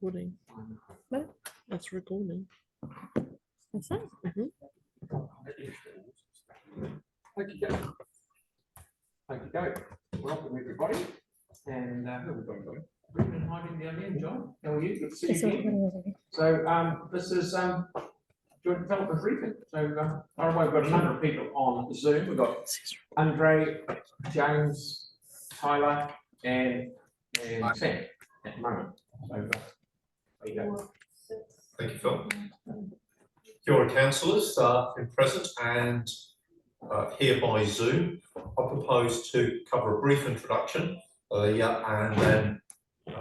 recording. No, that's recording. That's it. Thank you, welcome everybody. And who have we got going? Brendan hiding down there, John. How are you? Good to see you again. So this is joint development briefing. So by the way, we've got a number of people on Zoom. We've got Andre, James, Tyler, and Sam at the moment. So there you go. Thank you, Phil. Kia ora, councillors in present and here by Zoom. I propose to cover a brief introduction, and then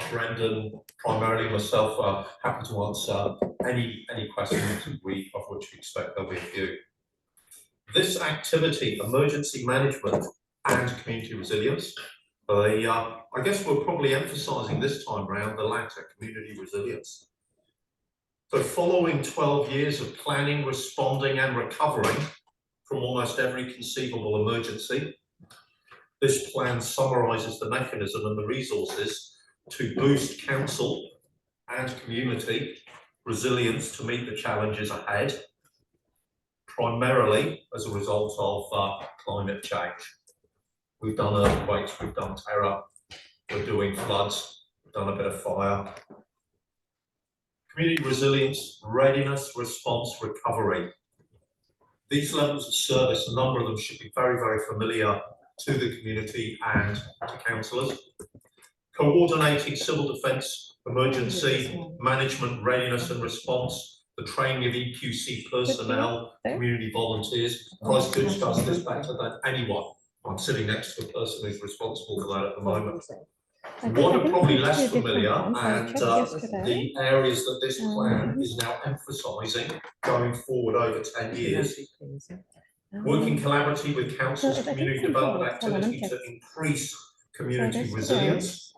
Brendan, primarily myself, are happy to answer any questions of which we expect there'll be a few. This activity, emergency management and community resilience, I guess we're probably emphasising this time around the latter, community resilience. So following 12 years of planning, responding and recovering from almost every conceivable emergency, this plan summarises the mechanism and the resources to boost council and community resilience to meet the challenges ahead, primarily as a result of climate change. We've done earthquakes, we've done terror, we're doing floods, we've done a bit of fire. Community resilience, readiness, response, recovery. These levels of service, a number of them should be very, very familiar to the community and to councillors. Coordinating civil defence, emergency management, readiness and response, the training of EQC personnel, community volunteers. Christchurch does this better than anyone. I'm sitting next to a person who's responsible for that at the moment. What are probably less familiar and the areas that this plan is now emphasising going forward over 10 years, working collaboratively with councils, community development activity to increase community resilience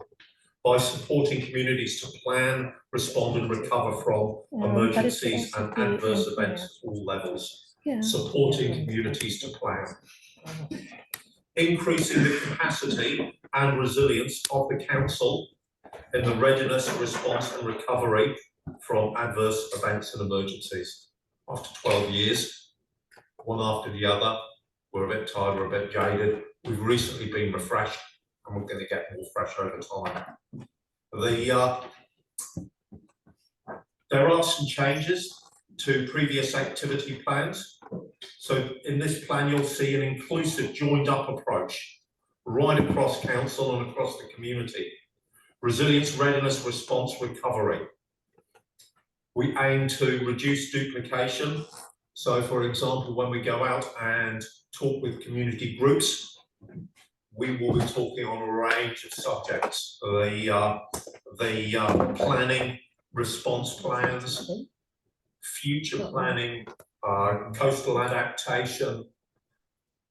by supporting communities to plan, respond and recover from emergencies and adverse events at all levels, supporting communities to plan. Increasing the capacity and resilience of the council in the readiness, response and recovery from adverse events and emergencies. After 12 years, one after the other, we're a bit tired, we're a bit jaded. We've recently been refreshed and we're going to get more fresh over time. There are some changes to previous activity plans. So in this plan, you'll see an inclusive, joined up approach right across council and across the community. Resilience, readiness, response, recovery. We aim to reduce duplication. So for example, when we go out and talk with community groups, we will be talking on a range of subjects. The planning, response plans, future planning, coastal adaptation,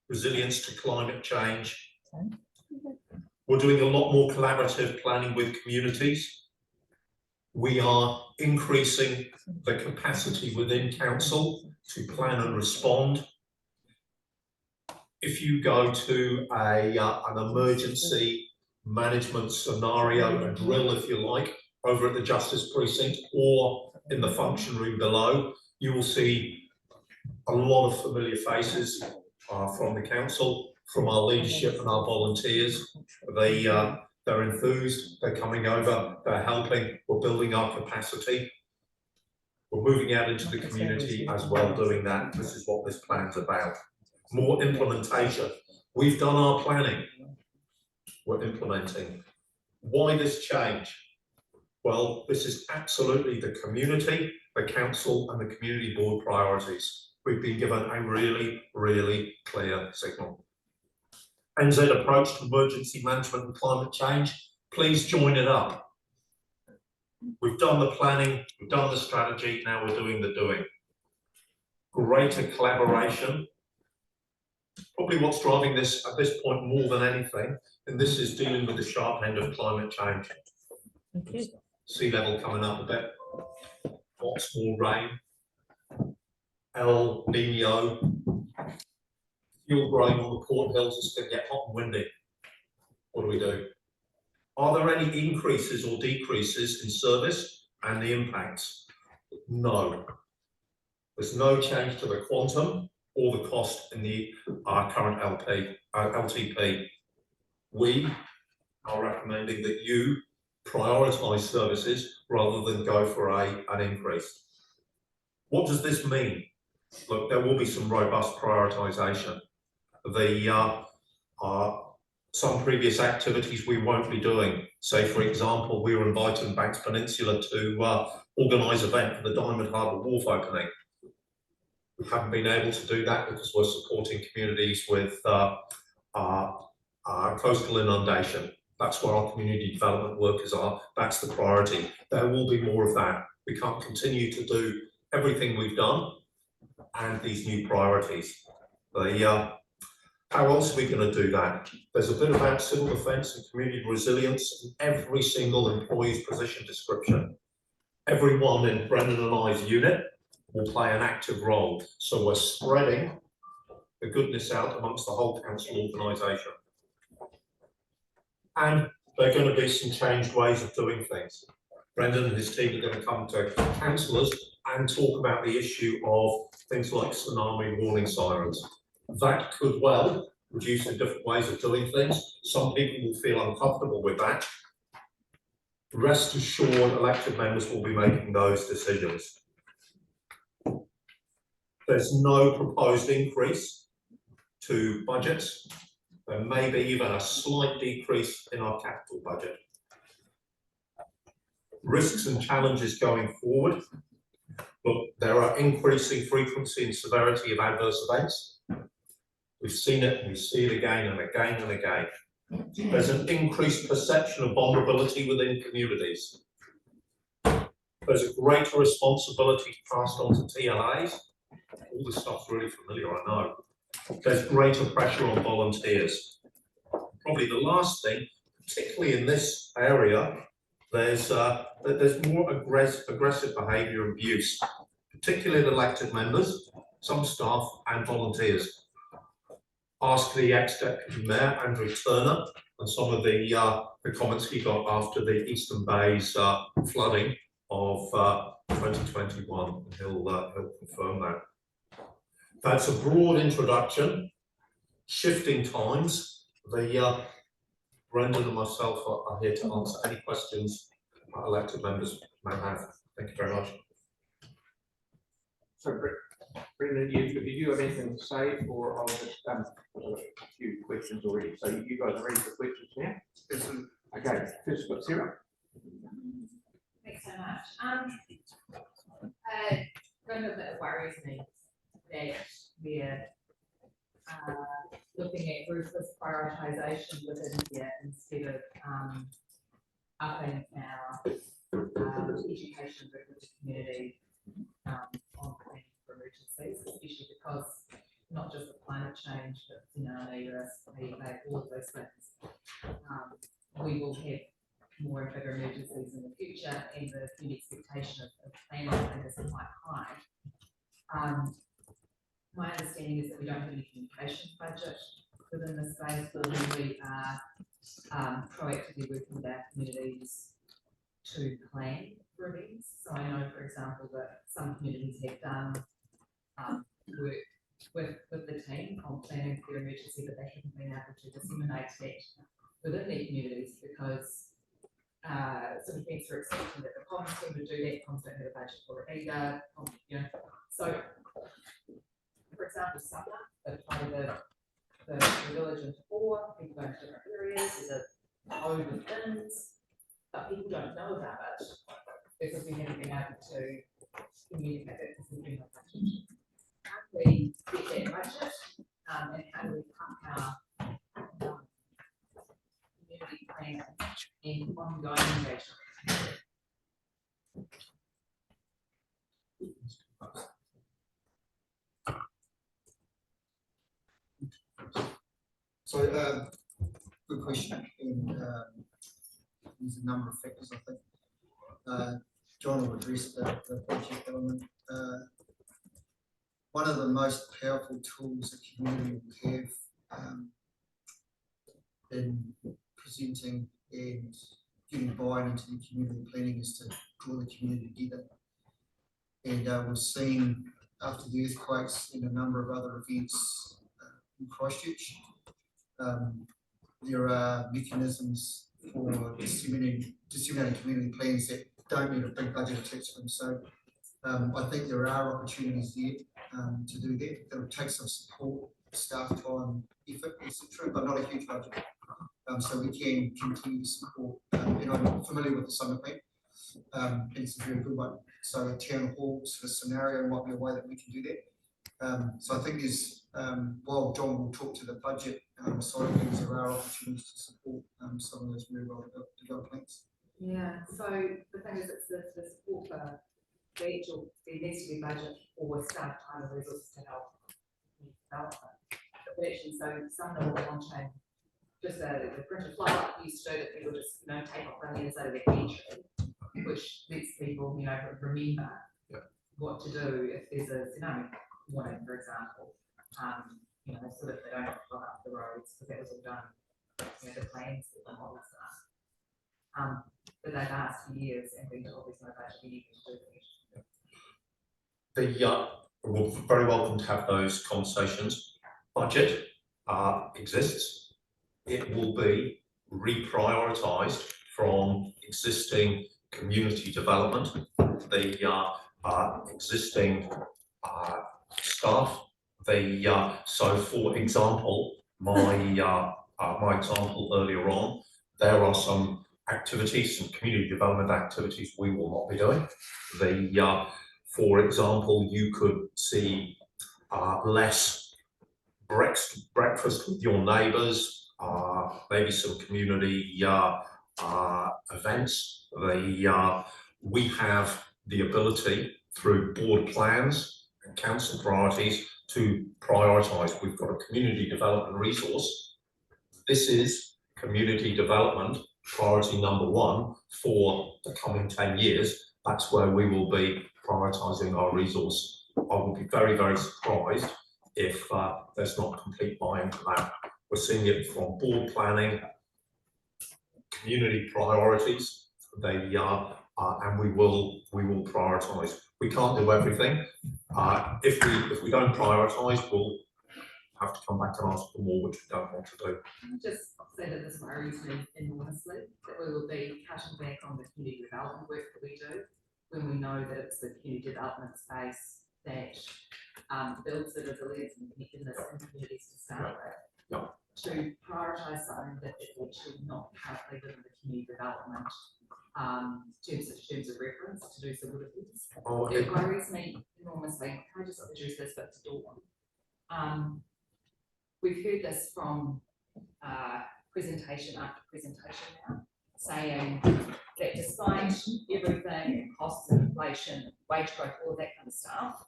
resilience to climate change. We're doing a lot more collaborative planning with communities. We are increasing the capacity within council to plan and respond. If you go to an emergency management scenario, a drill if you like, over at the Justice Precinct or in the function room below, you will see a lot of familiar faces from the council, from our leadership and our volunteers. They're enthused, they're coming over, they're helping, we're building our capacity. We're moving out into the community as well doing that. This is what this plan's about. More implementation. We've done our planning, we're implementing. Why this change? Well, this is absolutely the community, the council and the community board priorities. We've been given a really, really clear signal. NZ approach to emergency management and climate change, please join it up. We've done the planning, we've done the strategy, now we're doing the doing. Greater collaboration. Probably what's driving this at this point more than anything, and this is dealing with the sharp end of climate change. Sea level coming up a bit, lots more rain, El Nino, fuel growing on the Port Hills is going to get hot and windy. What do we do? Are there any increases or decreases in service and the impacts? No. There's no change to the quantum or the cost in the current LTP. We are recommending that you prioritise services rather than go for an increase. What does this mean? Look, there will be some robust prioritisation. Some previous activities we won't be doing. Say, for example, we were inviting Banks Peninsula to organise an event for the Diamond Harbour Wharf opening. We haven't been able to do that because we're supporting communities with coastal inundation. That's where our community development workers are. That's the priority. There will be more of that. We can't continue to do everything we've done and these new priorities. How else are we going to do that? There's a bit about civil defence and community resilience in every single employee's position description. Everyone in Brendan and I's unit will play an active role. So we're spreading the goodness out amongst the whole council organisation. And there are going to be some changed ways of doing things. Brendan and his team are going to come to councillors and talk about the issue of things like tsunami warning sirens. That could well reduce the different ways of doing things. Some people will feel uncomfortable with that. Rest assured, elected members will be making those decisions. There's no proposed increase to budgets. There may be even a slight decrease in our capital budget. Risks and challenges going forward. Look, there are increasing frequency and severity of adverse events. We've seen it, and we see it again and again and again. There's an increased perception of vulnerability within communities. There's a greater responsibility passed on to TLAs. All this stuff's really familiar, I know. There's greater pressure on volunteers. Probably the last thing, particularly in this area, there's more aggressive behaviour and abuse, particularly in elected members, some staff and volunteers. Ask the ex-deputy mayor, Andrew Turner, and some of the comments he got after the Eastern Bay's flooding of 2021. He'll confirm that. That's a broad introduction. Shifting times. Brendan and myself are here to answer any questions our elected members may have. Thank you very much. So, Brendan, did you have anything to say, or I'll just a few questions already. So you guys are ready for questions now? Okay, first got Sarah. Thanks so much. Brendan, that worries me that we're looking at ruthless prioritisation within here instead of upping our education with the community on planning for emergencies, especially because not just the climate change, but tsunami risk, all of those things. We will have more and bigger emergencies in the future, and the expectation of planning is quite high. My understanding is that we don't have any communications budget within the space, but we are proactively working with our communities to plan for events. So I know, for example, that some communities have done work with the team on planning for emergency, but they haven't been able to disseminate that within their communities because sort of events are expecting that the comms team would do that, comms don't have a budget for it either, So, for example, summer, they play the village into 4, people go into different areas, there's a load of things, but people don't know about it because we haven't been able to communicate that because we've been on budget. How do we get that budget and how do we pump our community planning and ongoing engagement? So, good question. There's a number of factors, I think. John will address the project element. One of the most powerful tools a community will have in presenting and getting buy-in into the community planning is to draw the community together. And we've seen after the earthquakes and a number of other events in Christchurch, there are mechanisms for disseminating community plans that don't need a big budget attached to them. So I think there are opportunities there to do that. It'll take some support, staff time, effort, etc., but not a huge budget. So we can continue to support. And I'm familiar with the summer plan. And it's a very good one. So a town hall sort of scenario might be a way that we can do that. So I think there's, while John will talk to the budget side of things, there are opportunities to support some of those very well developed plans. Yeah, so the thing is, it's the support for there needs to be budget or staff time and resources to help development. But actually, so some of the on-chain, just the printed flyer used to do that people just, take off running inside of their pantry, which lets people, remember what to do if there's a tsunami warning, for example. So that they don't have to block up the roads, because that was all done, the plans and all that stuff. But they've asked for years and been told there's no budget, you can do it. We're very welcome to have those conversations. Budget exists. It will be reprioritised from existing community development, the existing staff. So, for example, my example earlier on, there are some activities, some community development activities we will not be doing. For example, you could see less breakfast with your neighbours, maybe some community events. We have the ability through board plans and council priorities to prioritise. We've got a community development resource. This is community development priority number 1 for the coming 10 years. That's where we will be prioritising our resource. I will be very, very surprised if there's not complete buy-in to that. We're seeing it from board planning, community priorities. And we will prioritise. We can't do everything. If we don't prioritise, we'll have to come back and ask for more, which we don't want to do. Just say that this worries me enormously, that we will be cutting back on the community development work that we do, when we know that it's the community development space that builds the resilience and connectedness in communities to start with. To prioritise something that is actually not currently within the community development terms of reference to do some good things. It worries me enormously. Can I just introduce this bit to Dawn? We've heard this from presentation after presentation now, saying that despite everything, costs and inflation, wage growth, all of that kind of stuff,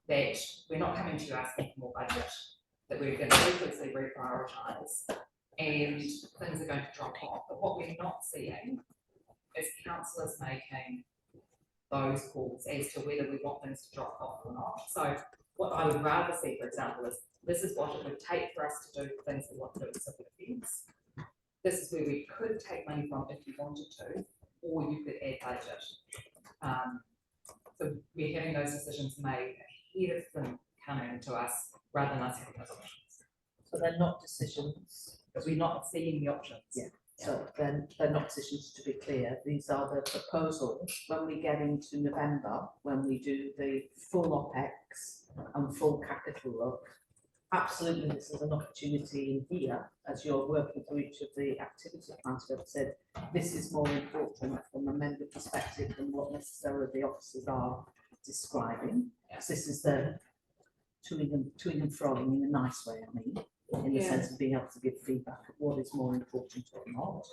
that we're not coming to you asking for more budget, that we're going to ruthlessly reprioritise and things are going to drop off. But what we're not seeing is councillors making those calls as to whether we want things to drop off or not. So what I would rather see, for example, is this is what it would take for us to do things we want to do with civil defence. This is where we could take money from if you wanted to, or you could add budget. So we're having those decisions made ahead of them coming to us, rather than us having those options. So they're not decisions. Because we're not seeing the options. Yeah. So then they're not decisions, to be clear. These are the proposals when we get into November, when we do the full OPEX and full capital look. Absolutely, this is an opportunity in here, as you're working through each of the activity plans, to have said this is more important from a member perspective than what necessarily the officers are describing. Yes. This is the toing and froing in a nice way, I mean, in the sense of being able to give feedback of what is more important or not.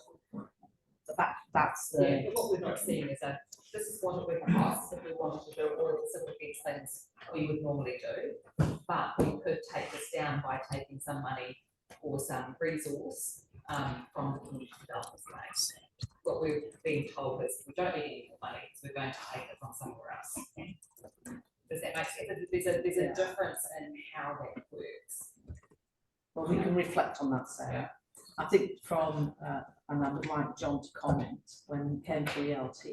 But that's the. But what we're not seeing is that this is what it would cost if we wanted to do all of the civil defence things we would normally do, but we could take this down by taking some money or some resource from the community development space. What we're being told is we don't need any more money, so we're going to take it from somewhere else. Does that make sense? There's a difference in how that works. Well, we can reflect on that, Sarah. I think from, and I would like John to comment, when he came to ELT,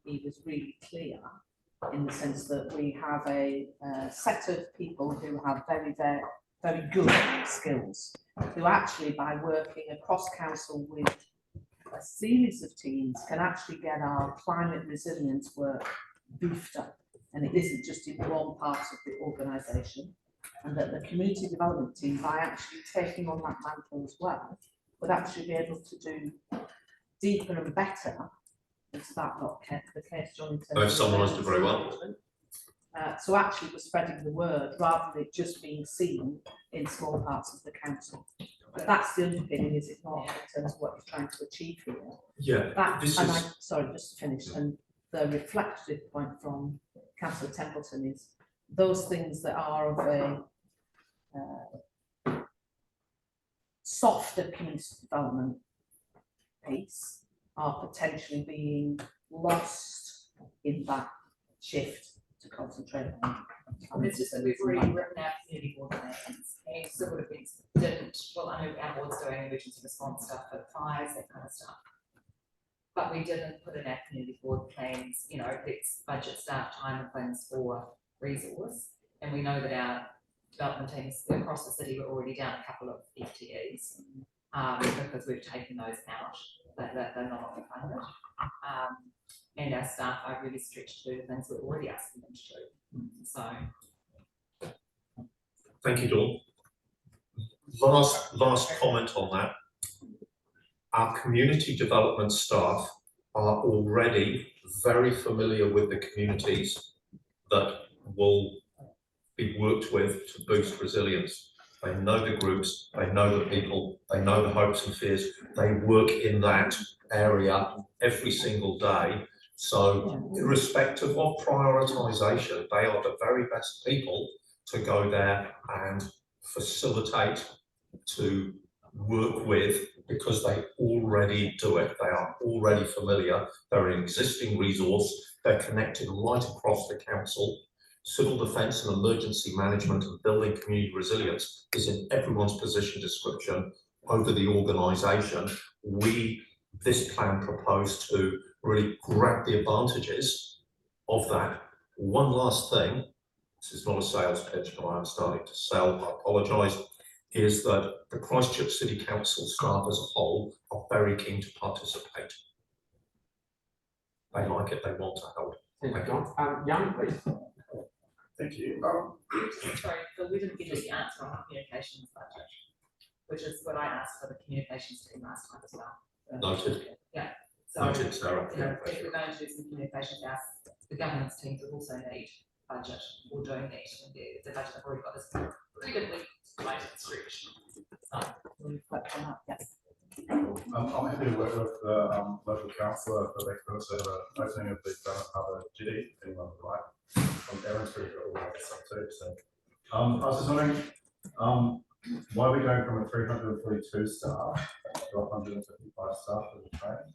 he was really clear in the sense that we have a set of people who have very good skills, who actually, by working across council with a series of teams, can actually get our climate resilience work beefed up. And it isn't just in one part of the organisation. And that the community development team, by actually taking on that mantle as well, would actually be able to do deeper and better. Is that not the case, John? in terms I've of summarised it emergency very well. management? So actually we're spreading the word rather than it just being seen in small parts of the council. But that's the underpinning, is it not, in terms of what you're trying to achieve here? Yeah, That, this and is, sorry, just to finish, and the reflective point from Councillor Templeton is those things that are of a softer community development piece are potentially being lost in that shift to concentrate on. It's just that we've already written our community board plans, and so would have been, I know our board's doing emergency response stuff for fires, that kind of stuff. But we didn't put in our community board plans, you know, it's budget, staff, time and things for resource. And we know that our development teams across the city were already down a couple of FTEs, because we've taken those out, that they're not funded. And our staff are really stretched to do the things we're already asking them to do. So. thank you, Dawn. Last comment on that. Our community development staff are already very familiar with the communities that will be worked with to boost resilience. They know the groups, they know the people, they know the hopes and fears. They work in that area every single day. So irrespective of prioritisation, they are the very best people to go there and facilitate, to work with, because they already do it. They are already familiar. They're an existing resource. They're connected right across the council. Civil defence and emergency management and building community resilience is in everyone's position description over the organisation. This plan proposed to really grab the advantages of that. One last thing, this is not a sales pitch, but I am starting to sell, I apologise, is that the Christchurch City Council staff as a whole are very keen to participate. They like it, they want to help. Thank you, John. Jan, please. Thank you. Sorry, but we didn't get the answer on our communications budget, which is what I asked for the communications team last time as well. Noted. So, Noted, Sarah. you know, if we're going to do some communications, the governance teams would also need budget for doing that. And the budget I've already got is incredibly tight and stretched. So We'll reflect on that, yes. I'm happy to work with the local councillor for that, because they have an opening of the Harbour Jetty, if anyone would like, from Aaron Street all the way to some too. So, I was just wondering, why are we going from a 342 staff to 155 staff for the training?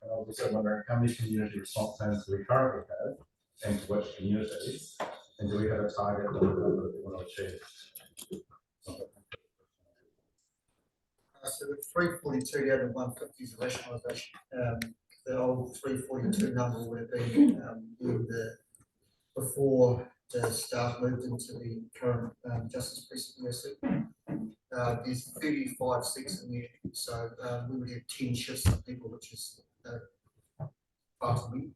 And I was also wondering how many community response plans do we currently have, and to which communities, and do we have a target that we want to achieve? So the 342 down to 150 is a rationalisation. The old 342 number would have been before the staff moved into the current Justice Precinct. There's 35 seats in there, so we would have 10 shifts of people, which is far too many.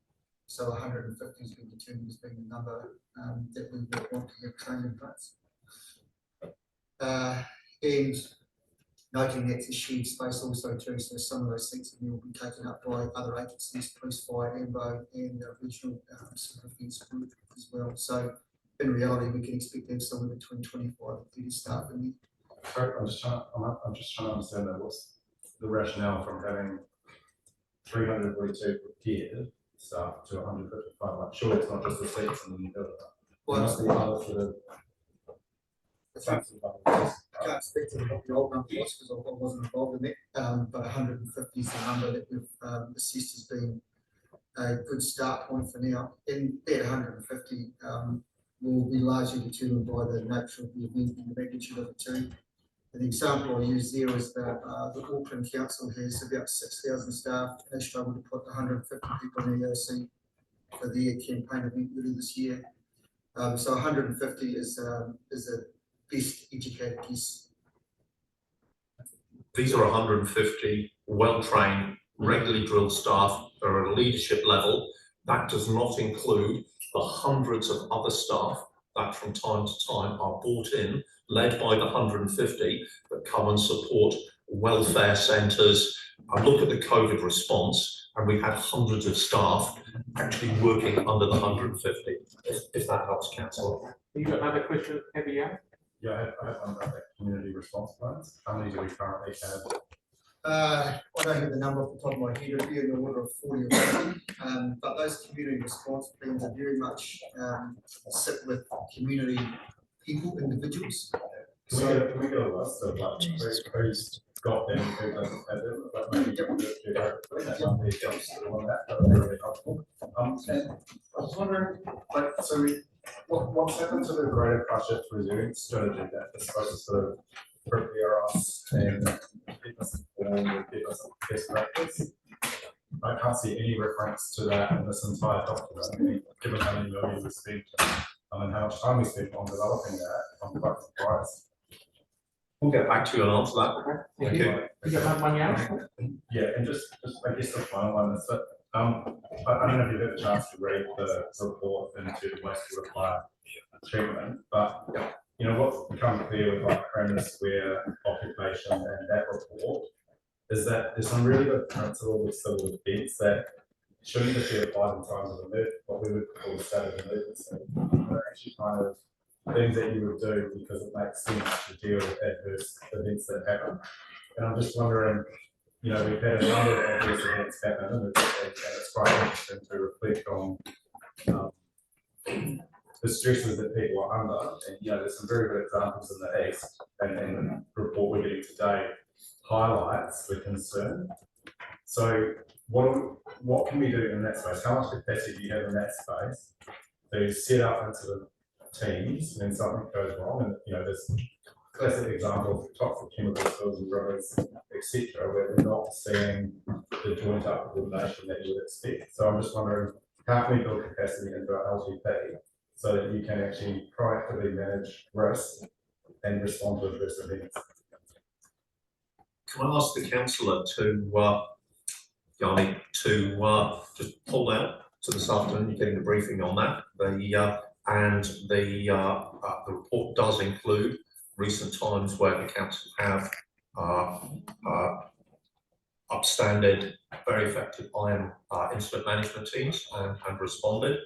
So 150 has been determined as being the number that we would want to have trained in place. And noting that's a shared space also too, so some of those seats will be taken up by other agencies, police, fire, AMBO, and the regional civil defence group as well. So in reality, we can expect to have somewhere between 25 and 30 staff in there. Sorry, I'm just trying to understand that. What's the rationale from having 342 prepared staff to 155? Like, sure, it's not just the seats and the new building. What's the other sort of? I can't speak to what the old number was because I wasn't involved in that, but 150 is the number that we've assessed as being a good start point for now. In that 150, will be largely determined by the nature of the event and the magnitude of it too. An example I use there is that the Auckland Council has about 6,000 staff. They struggled to put 150 people in the EOC for their campaign event earlier this year. So 150 is a best educated guess. These are 150 well-trained, regularly drilled staff that are at a leadership level. That does not include the hundreds of other staff that from time to time are brought in, led by the 150 that come and support welfare centres. I look at the COVID response, and we had hundreds of staff actually working under the 150, if that helps, Councillor. You got another question, Heather? Yeah, I have one about the community response plans. How many do we currently have? I don't have the number off the top of my head, it'll be in the order of 40 or 50, but those community response plans are very much sit with community people, individuals. Can we get a list of like who's got them, who doesn't have them? Like maybe that would be really helpful. And I was wondering, like, so what's happened to the greater Christchurch resilience strategy that is supposed to sort of prepare us and keep us informed and keep us best practice? I can't see any reference to that in this entire document. I mean, given how many million we spent and how much time we spent on developing that, I'm quite surprised. We'll get back to you and answer that. Okay. Thank you. You got another one, yeah? Yeah, and just I guess the final one is that I don't know if you've had a chance to read the report into wastewater plant treatment, but you know what's become clear with like Cranmer Square occupation and that report is that there's some really good principles of civil defence that shouldn't just be applied in times of what we would call a state of emergency. They're actually kind of things that you would do because it makes sense to deal with adverse events that happen. And I'm just wondering, you know, we've had a number of adverse events happen, and it's quite interesting to reflect on the stresses that people are under. And you know, there's some very good examples in the East, and the report we're getting today highlights the concern. So what can we do in that space? How much capacity do you have in that space to set up incident teams when something goes wrong? And you know, there's classic examples of toxic chemical spills and rivers, etc., where we're not seeing the joint up coordination that you would expect. So I'm just wondering, how can we build capacity into our LTP so that you can actually proactively manage risk and respond to adverse events? Can I ask the councillor to Yanni, to just pull out to this afternoon? You're getting the briefing on that. The report does include recent times where the council have upstanding, very effective iron incident management teams and responded.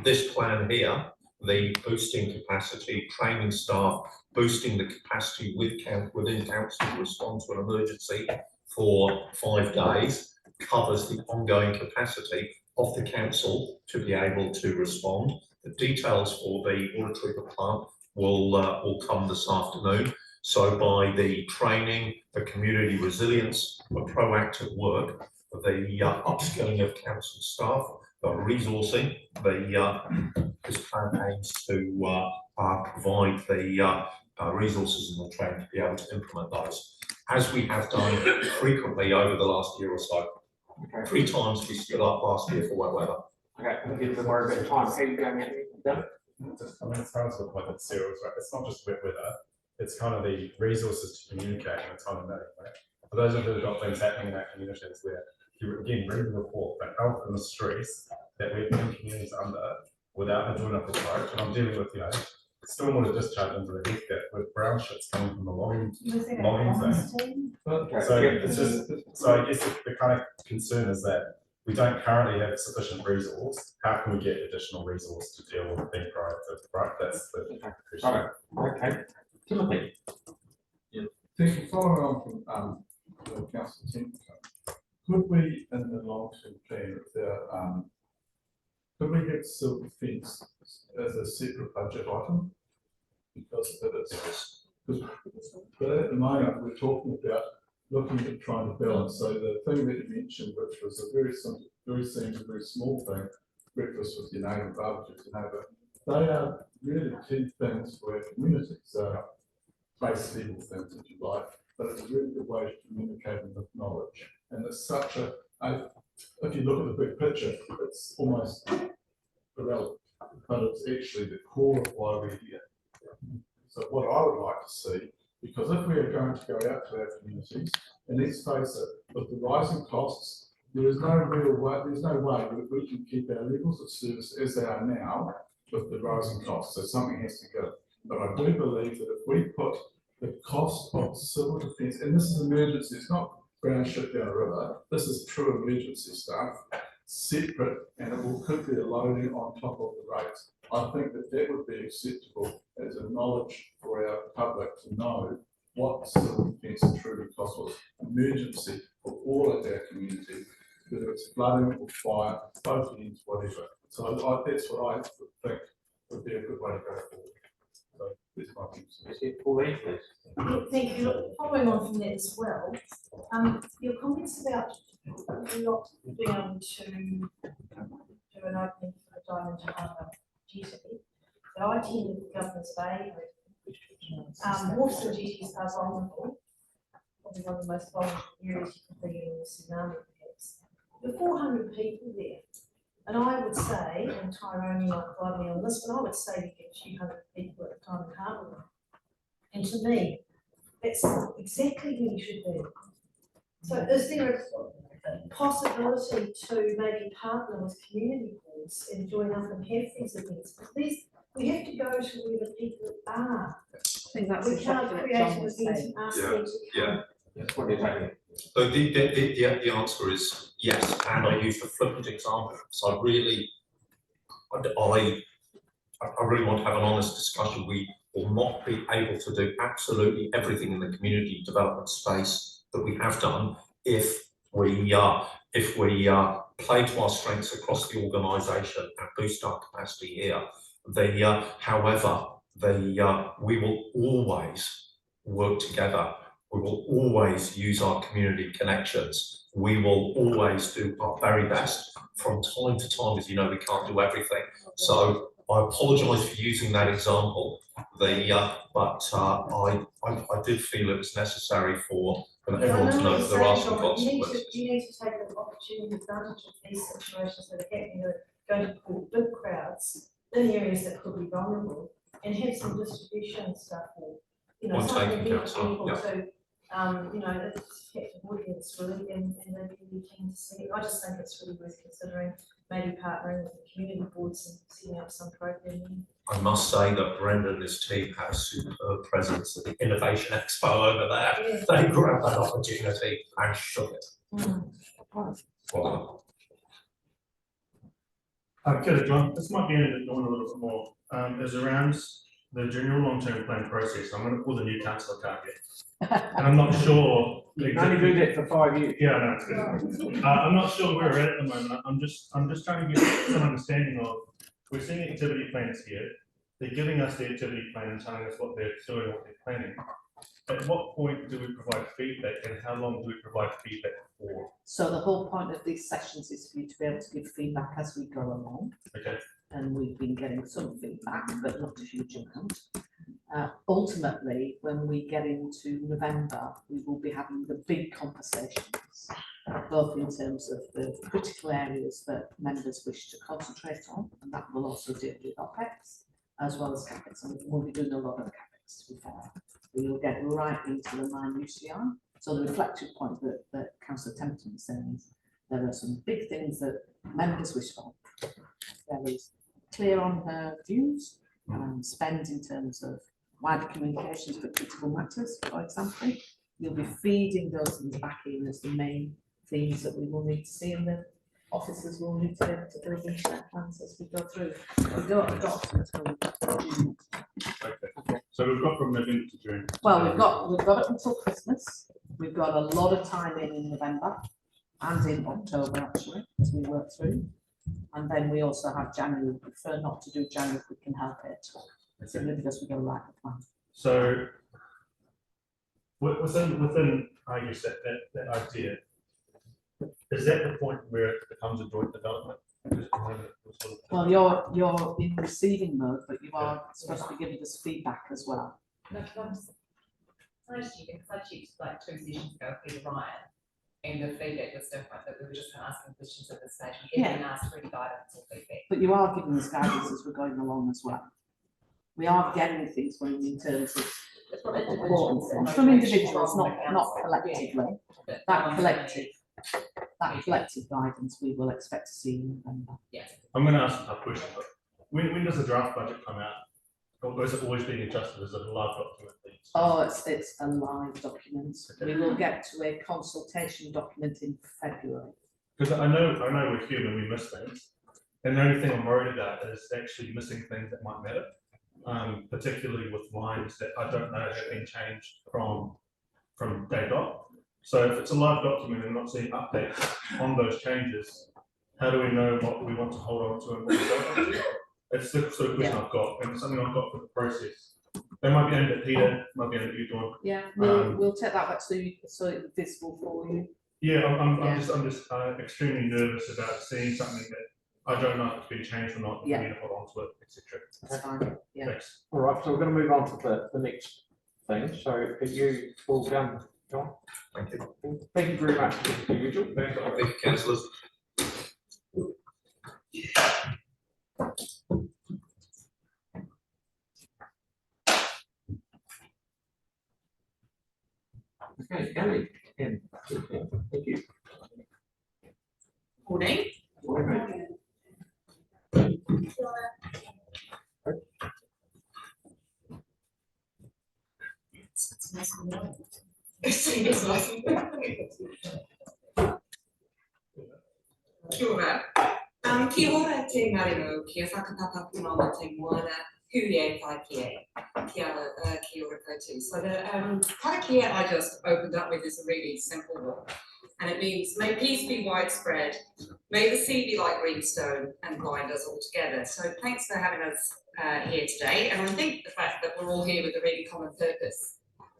This plan here, the boosting capacity, training staff, boosting the capacity within council to respond to an emergency for 5 days, covers the ongoing capacity of the council to be able to respond. The details for the water treatment plant will come this afternoon. So by the training, the community resilience, the proactive work, the upskilling of council staff, the resourcing, this plan aims to provide the resources and the training to be able to implement those, as we have done frequently over the last year or so. Okay. 3 times we stood up last year for wet weather. Okay, we'll give them more a bit of time. How are you going, Anthony? Done? I mean, it's kind of to the point that Sarah was right. It's not just wet weather, it's kind of the resources to communicate in a time of need, right? For those of you who've got things happening in our communities where you again read the report, the health and the stress that we're putting communities under without a joint up approach. And I'm dealing with, you know, stormwater discharge into the heath gap with brown shits coming from the logging thing. Okay. So it's just, so I guess the kind of concern is that we don't currently have sufficient resource. How can we get additional resource to deal with being proactive, right? That's the question. Okay. Timothy. Thank you. Following on from the council team, could we, in the long-term plan, could we get civil defence as a separate budget item? Because but at the moment we're talking about looking at trying to balance. So the thing that you mentioned, which was a very simple, very small thing, breakfast with your neighbour, barbecue with your neighbour, really key things for our community. So base level things, if you like, but it's a really good way to communicate with knowledge. And it's such if you look at the big picture, it's almost irrelevant, but it's actually the core of why we're here. So what I would like to see, because if we are going to go out to our communities, and let's face it, with the rising costs, there is no real way, there's no way that we can keep our levels of service as they are now with the rising costs. So something has to go. But I do believe that if we put the cost of civil defence, and this is emergency, it's not ground ship down a river, this is true emergency stuff, separate, and could be a loading on top of the rates. I think that that would be acceptable as a knowledge for our public to know what civil defence truly costs us. Emergency for all of our community, whether it's flooding or fire, both ends, whatever. So that's what I would think would be a good way to go forward. So that's my thing. Yeah, thank you. Look, following on from that as well, your comments about not being able to do an opening for a Diamond Harbour jetty. So I attended the Governor's Bay. Wharfs and jetties are vulnerable, probably one of the most vulnerable areas you can be in the tsunami perhaps. There are 400 people there. And I would say, and Tyrone, you might guide me on this, but I would say we get a few hundred people at a time in Harbour. And to me, that's exactly where you should be. So is there a possibility to maybe partner with community boards and join up and have these events? Because we have to go to where the people are. I think that's We can't exactly what create John an was event saying. and ask Yeah, them to come. That's what you're saying. So the answer is yes, and I use the flippant example. So I really want to have an honest discussion. We will not be able to do absolutely everything in the community development space that we have done if we play to our strengths across the organisation and boost our capacity here. However, we will always work together. We will always use our community connections. We will always do our very best. From time to time, as you know, we can't do everything. So I apologise for using that example. But I did feel it was necessary for everyone to know that there are some consequences. You need to take the opportunity advantage of these situations that are happening, that are going to pull big crowds in areas that could be vulnerable, and have some distribution stuff, or Point something taken, here for councillor, people yeah. to it's kept an audience really, and they'd be really keen to see it. I just think it's really worth considering, maybe partnering with the community boards and setting up some programming. I must say that Brendan and his team had a superb presence at the Innovation Expo over there. Yeah. They grabbed that opportunity and shook it. Well Okay, John, this might be in a little bit more, is around the general long-term plan process. I'm going to pull the new councillor card here. And I'm not sure. You can only do that for 5 years. Yeah, no, it's good. I'm not sure where we're at the moment. I'm just trying to get some understanding of, we're seeing activity plans here. They're giving us the activity plan and telling us what they're doing, what they're planning. At what point do we provide feedback, and how long do we provide feedback for? So the whole point of these sessions is for you to be able to give feedback as we go along. Okay. And we've been getting some feedback, but not a huge amount. Ultimately, when we get into November, we will be having the big conversations, both in terms of the critical areas that members wish to concentrate on, and that will also deal with OPEX, as well as CAPEX, and we'll be doing a lot of CAPEX, to be fair. We will get right into the minutiae. So the reflective point that Councillor Templeton was saying is there are some big things that members wish for. There is clear on her views and spend in terms of wider communications for critical matters, for example. You'll be feeding those things back in as the main themes that we will need to see, and the officers will need to be able to deliver into their plans as we go through. We don't adopt until June. Okay. So we've got from November to June. Well, we've got it until Christmas. We've got a lot of time in November and in October actually, as we work through. And then we also have January. We prefer not to do January if we can help it. Simply because we go right the plan. So within I guess that idea, is that the point where it becomes a joint development Because at the moment, we're sort of- Well, you're in receiving mode, but you are supposed to be giving us feedback as well. No, it's not stupid, because I checked like 2 sessions ago with Ryan, and the feedback was different, that we were just kind of asking questions at this stage, we didn't ask for any guidance or feedback. But you are giving us guidance as we're going along as well. We are getting things from you in terms of It's from important individuals. things, from individuals, not council. collectively. Yeah. That collective guidance we will expect to see in November. Yeah. I'm going to ask a question. But when does the draft budget come out? Or is it always being adjusted? Is it a live document? Oh, it's a live document. We will get to a consultation document in February. Because I know we're human, we miss things. And the only thing I'm worried about is actually missing things that might matter. Particularly with lines that I don't know have been changed from day dot. So if it's a live document and not seeing updates on those changes, how do we know what we want to hold on to and what we don't want to? It's the sort of question I've got, and something I've got for the process. They might be aimed at Peter, might be aimed at you, Dawn. Yeah, we'll take that back so it's visible for you. Yeah, I'm just extremely nervous about seeing something that I don't know if it's been changed or not, for me to hold on to it, etc. That's fine, yeah. Thanks. All right, so we're going to move on to the next thing. So could you all down, John? Thank you. Thank you very much, as usual. Thanks. Thank you, councillors. Okay, Ellie, in. Thank you. Morning. Kia ora. Kia ora te marino, kia whakapapa puna te moana, huie kai kie. Kia ora koutou. So the kai kie I just opened up with is a really simple one. And it means, may peace be widespread, may the sea be like greenstone and bind us all together. So thanks for having us here today. And I think the fact that we're all here with a really common purpose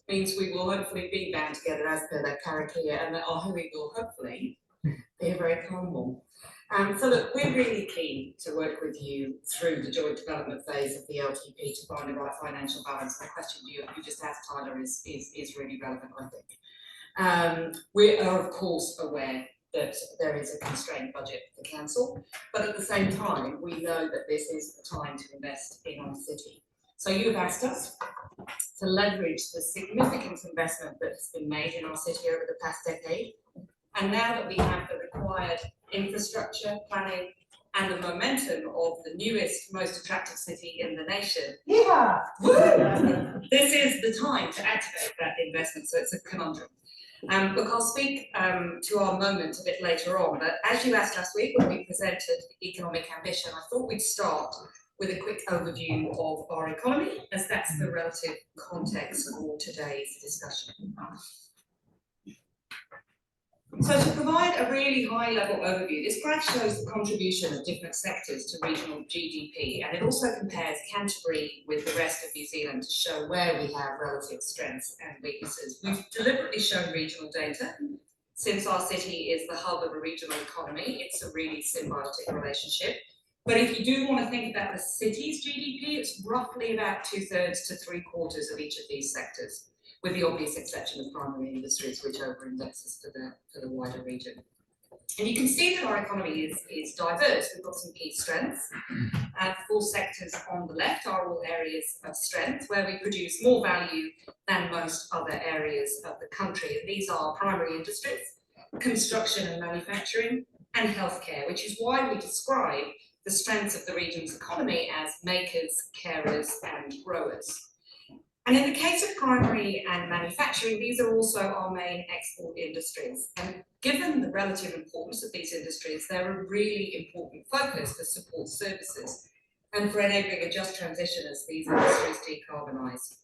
means we will hopefully be bound together as per that karakia, and that our hui will hopefully be a very calm one. So look, we're really keen to work with you through the joint development phase of the LTP to find the right financial balance. The question you just asked, Tyler, is really relevant, I think. We are of course aware that there is a constrained budget for council, but at the same time, we know that this is the time to invest in our city. So you have asked us to leverage the significant investment that has been made in our city over the past decade. And now that we have the required infrastructure, planning, and the momentum of the newest, most attractive city in the nation, this is the time to activate that investment. So it's a conundrum. Look, I'll speak to our moment a bit later on, but as you asked last week when we presented the economic ambition, I thought we'd start with a quick overview of our economy, as that's the relative context for today's discussion. So to provide a really high-level overview, this graph shows the contribution of different sectors to regional GDP, and it also compares Canterbury with the rest of New Zealand to show where we have relative strengths and weaknesses. We've deliberately shown regional data. Since our city is the hub of a regional economy, it's a really symbiotic relationship. But if you do want to think about the city's GDP, it's roughly about 2/3 to 3/4 of each of these sectors, with the obvious exception of primary industries, which over-indexes for the wider region. And you can see that our economy is diverse. We've got some key strengths. 4 sectors on the left are all areas of strength, where we produce more value than most other areas of the country. And these are primary industries, construction and manufacturing, and healthcare, which is why we describe the strengths of the region's economy as makers, carers, and growers. And in the case of primary and manufacturing, these are also our main export industries. And given the relative importance of these industries, they're a really important focus for support services and for enabling a just transition as these industries decarbonise.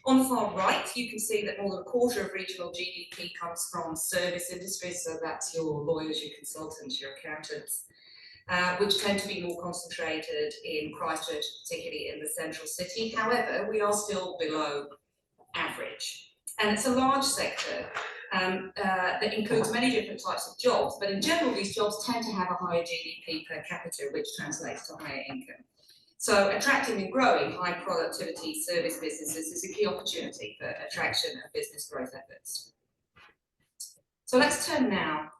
On the far right, you can see that more than 1/4 of regional GDP comes from service industries, so that's your lawyers, your consultants, your accountants, which tend to be more concentrated in Christchurch, particularly in the central city. However, we are still below average. And it's a large sector, that includes many different types of jobs, but in general, these jobs tend to have a higher GDP per capita, which translates to higher income. So attracting and growing high productivity service businesses is a key opportunity for attraction and business growth efforts. So let's turn now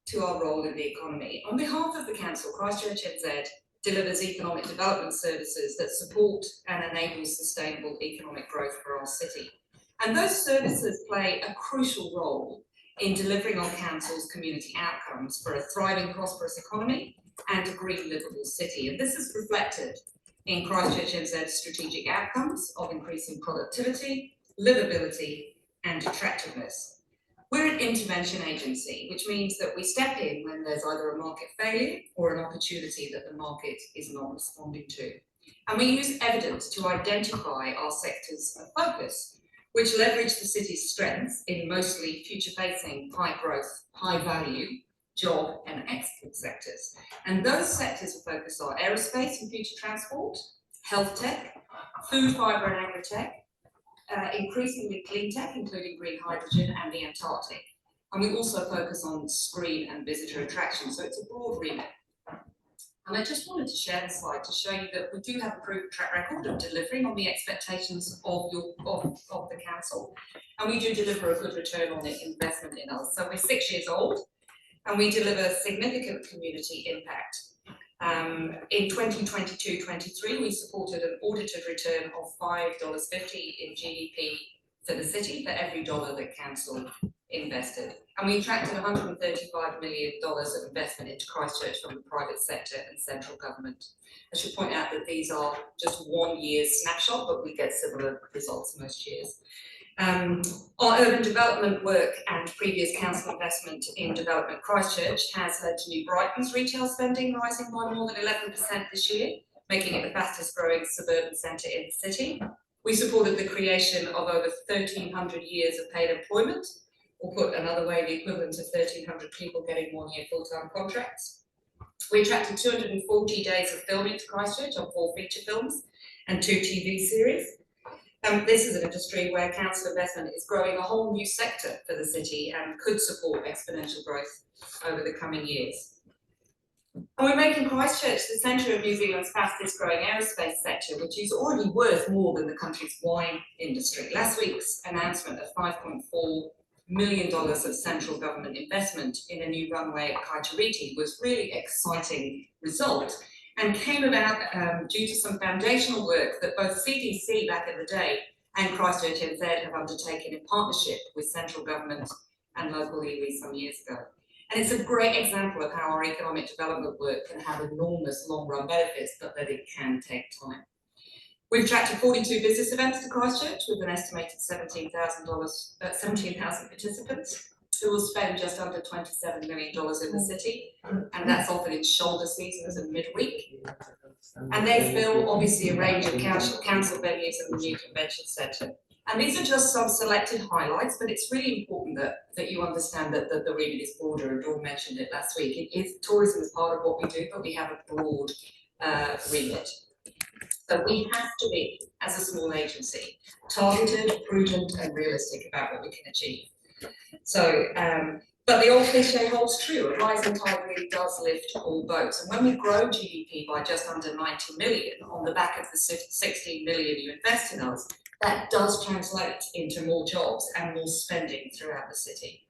to our role in the economy. On behalf of the Council, Christchurch NZ delivers economic development services that support and enable sustainable economic growth for our city. And those services play a crucial role in delivering on Council's community outcomes for a thriving, prosperous economy and a green, livable city. And this is reflected in Christchurch NZ's strategic outcomes of increasing productivity, livability, and attractiveness. We're an intervention agency, which means that we step in when there's either a market failure or an opportunity that the market is not responding to. And we use evidence to identify our sectors of focus, which leverage the city's strengths in mostly future-facing, high-growth, high-value, job and export sectors. And those sectors of focus are aerospace and future transport, health tech, food, fibre and agri-tech, increasingly clean tech, including green hydrogen and the Antarctic. And we also focus on screen and visitor attraction, so it's a broad remit. And I just wanted to share this slide to show you that we do have a proven track record of delivering on the expectations of the council. And we do deliver a good return on the investment in us. So we're 6 years old and we deliver significant community impact. In 2022-23, we supported an audited return of $5.50 in GDP for the city for every dollar that council invested. And we attracted $135 million of investment into Christchurch from the private sector and central government. I should point out that these are just 1 year's snapshot, but we get similar results most years. Our urban development work and previous council investment in Development Christchurch has led to New Brighton's retail spending rising by more than 11% this year, making it the fastest growing suburban centre in the city. We supported the creation of over 1,300 years of paid employment, or put another way, the equivalent of 1,300 people getting 1 year full-time contracts. We attracted 240 days of filming to Christchurch on 4 feature films and 2 TV series. This is an industry where council investment is growing a whole new sector for the city and could support exponential growth over the coming years. And we're making Christchurch the centre of New Zealand's fastest growing aerospace sector, which is already worth more than the country's wine industry. Last week's announcement of $5.4 million of central government investment in a new runway at Kaiteriti was really exciting result, and came about due to some foundational work that both CDC back in the day and Christchurch NZ have undertaken in partnership with central government and local iwi some years ago. And it's a great example of how our economic development work can have enormous long-run benefits, but that it can take time. We've attracted 42 business events to Christchurch with an estimated 17,000 participants, who will spend just under $27 million in the city, and that's often in shoulder seasons and midweek. And they fill obviously a range of council venues in the new convention centre. And these are just some selected highlights, but it's really important that you understand that the remit is broader, and Dawn mentioned it last week. Tourism is part of what we do, but we have a broad remit. So we have to be, as a small agency, targeted, prudent and realistic about what we can achieve. So, but the old cliche holds true, a rising tide really does lift all boats. And when we grow GDP by just under 90 million on the back of the 16 million you invest in us, that does translate into more jobs and more spending throughout the city.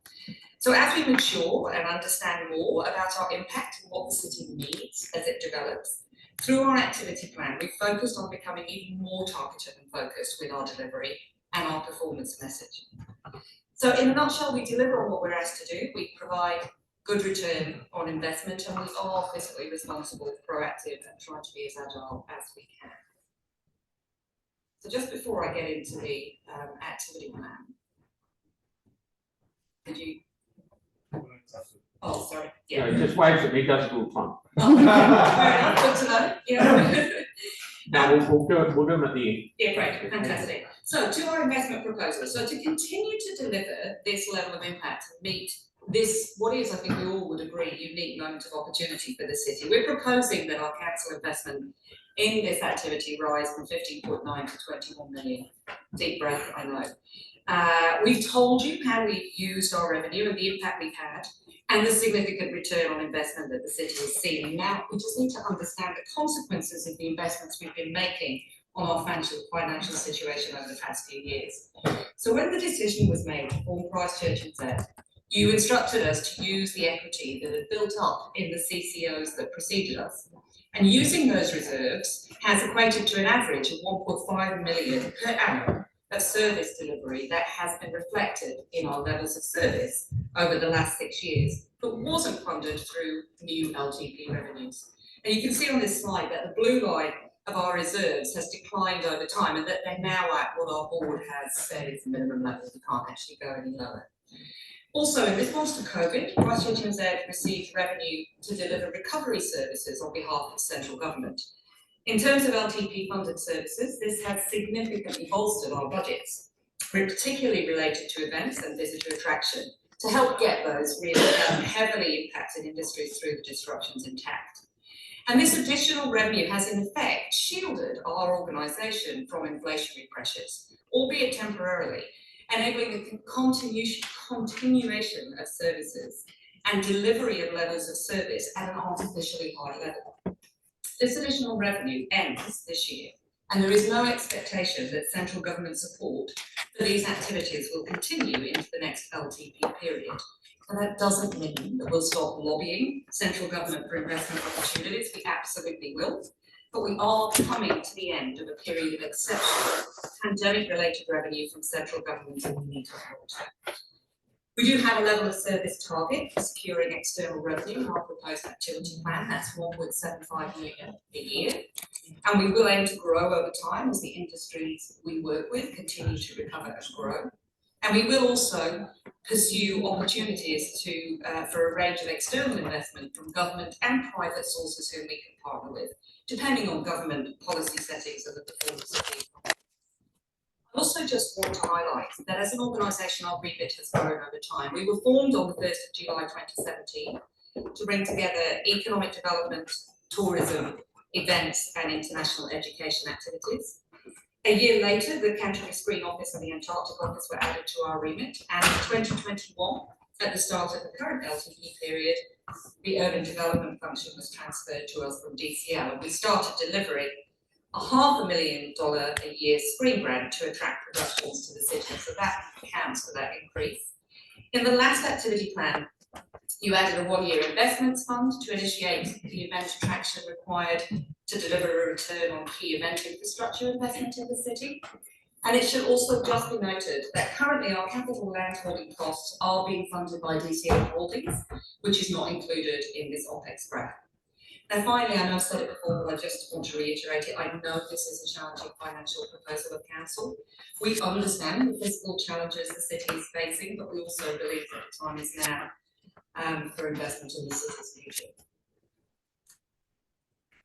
So as we mature and understand more about our impact and what the city needs as it develops, through our activity plan, we've focused on becoming even more targeted and focused with our delivery and our performance message. So in a nutshell, we deliver on what we're asked to do. We provide good return on investment, and we are fiscally responsible, proactive, and try to be as agile as we can. So just before I get into the activity plan, did you? Oh, sorry. Yeah, he just waves at me, does it all the time. Oh, fair enough, good to know. Yeah. No, we'll do them at the end. Yeah, great, fantastic. So to our investment proposal, so to continue to deliver this level of impact and meet what is, I think we all would agree, a unique moment of opportunity for the city. We're proposing that our council investment in this activity rise from 15.9 to 21 million. Deep breath, I know. We've told you how we've used our revenue and the impact we've had, and the significant return on investment that the city has seen. Now, we just need to understand the consequences of the investments we've been making on our financial situation over the past few years. So when the decision was made to form Christchurch NZ, you instructed us to use the equity that had built up in the CCOs that preceded us. And using those reserves has equated to an average of 1.5 million per annum of service delivery that has been reflected in our levels of service over the last 6 years, but wasn't funded through new LTP revenues. And you can see on this slide that the blue line of our reserves has declined over time, and that they're now at what our board has said is the minimum level. We can't actually go any lower. Also, in response to COVID, Christchurch NZ received revenue to deliver recovery services on behalf of central government. In terms of LTP funded services, this has significantly bolstered our budgets, particularly related to events and visitor attraction, to help get those really heavily impacted industries through the disruptions intact. And this additional revenue has in effect shielded our organisation from inflationary pressures, albeit temporarily, enabling the continuation of services and delivery of levels of service at an artificially high level. This additional revenue ends this year, and there is no expectation that central government support for these activities will continue into the next LTP period. And that doesn't mean that we'll stop lobbying central government for investment opportunities. We absolutely will. But we are coming to the end of a period of exceptional pandemic-related revenue from central government, and we need to hold. We do have a level of service target for securing external revenue in our proposed activity plan. That's 1.75 million a year. And we will aim to grow over time as the industries we work with continue to recover and grow. And we will also pursue opportunities for a range of external investment from government and private sources whom we can partner with, depending on government policy settings and the performance of the economy. I also just want to highlight that as an organisation, our remit has grown over time. We were formed on the 1st of July 2017 to bring together economic development, tourism, events and international education activities. A year later, the Canterbury Screen Office and the Antarctic Office were added to our remit, and in 2021, at the start of the current LTP period, the urban development function was transferred to us from DCL, and we started delivering a $500,000 a year screen grant to attract productions to the city, so that counts for that increase. In the last activity plan, you added a 1-year investments fund to initiate the event attraction required to deliver a return on key event infrastructure investment in the city. And it should also just be noted that currently our capital land holding costs are being funded by DCL Holdings, which is not included in this OPEX graph. Now finally, I know I've said it before, but I just want to reiterate it. I know this is a challenging financial proposal of council. We understand the fiscal challenges the city is facing, but we also believe that the time is now for investment in the city's future.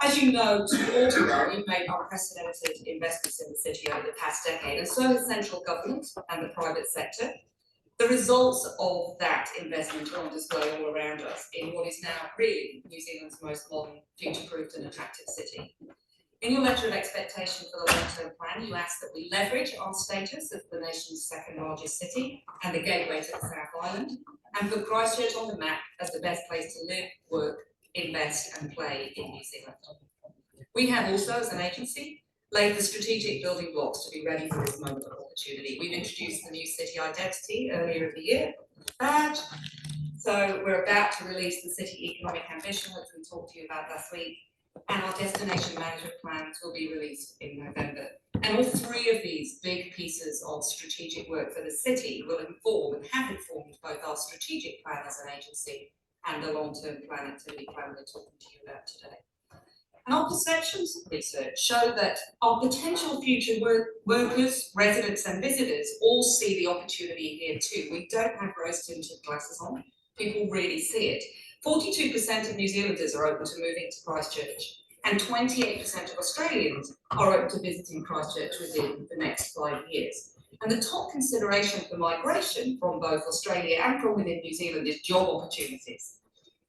As you know, 2 years ago, we've made unprecedented investments in the city over the past decade, and so has central government and the private sector. The results of that investment are on display all around us in what is now really New Zealand's most modern, future-proofed and attractive city. In your letter of expectation for the long-term plan, you ask that we leverage our status as the nation's 2nd largest city and the gateway to the South Island, and put Christchurch on the map as the best place to live, work, invest and play in New Zealand. We have also, as an agency, laid the strategic building blocks to be ready for this moment of opportunity. We've introduced the new city identity earlier in the year, badge. So we're about to release the city economic ambition, which we talked to you about last week, and our destination management plans will be released in November. And all 3 of these big pieces of strategic work for the city will inform and have informed both our strategic plan as an agency and the long-term plan activity plan we're talking to you about today. And our perceptions research show that our potential future workers, residents and visitors all see the opportunity here too. We don't have rose-tinted glasses on, people really see it. 42% of New Zealanders are open to moving to Christchurch, and 28% of Australians are open to visiting Christchurch within the next 5 years. And the top consideration for migration from both Australia and from within New Zealand is job opportunities.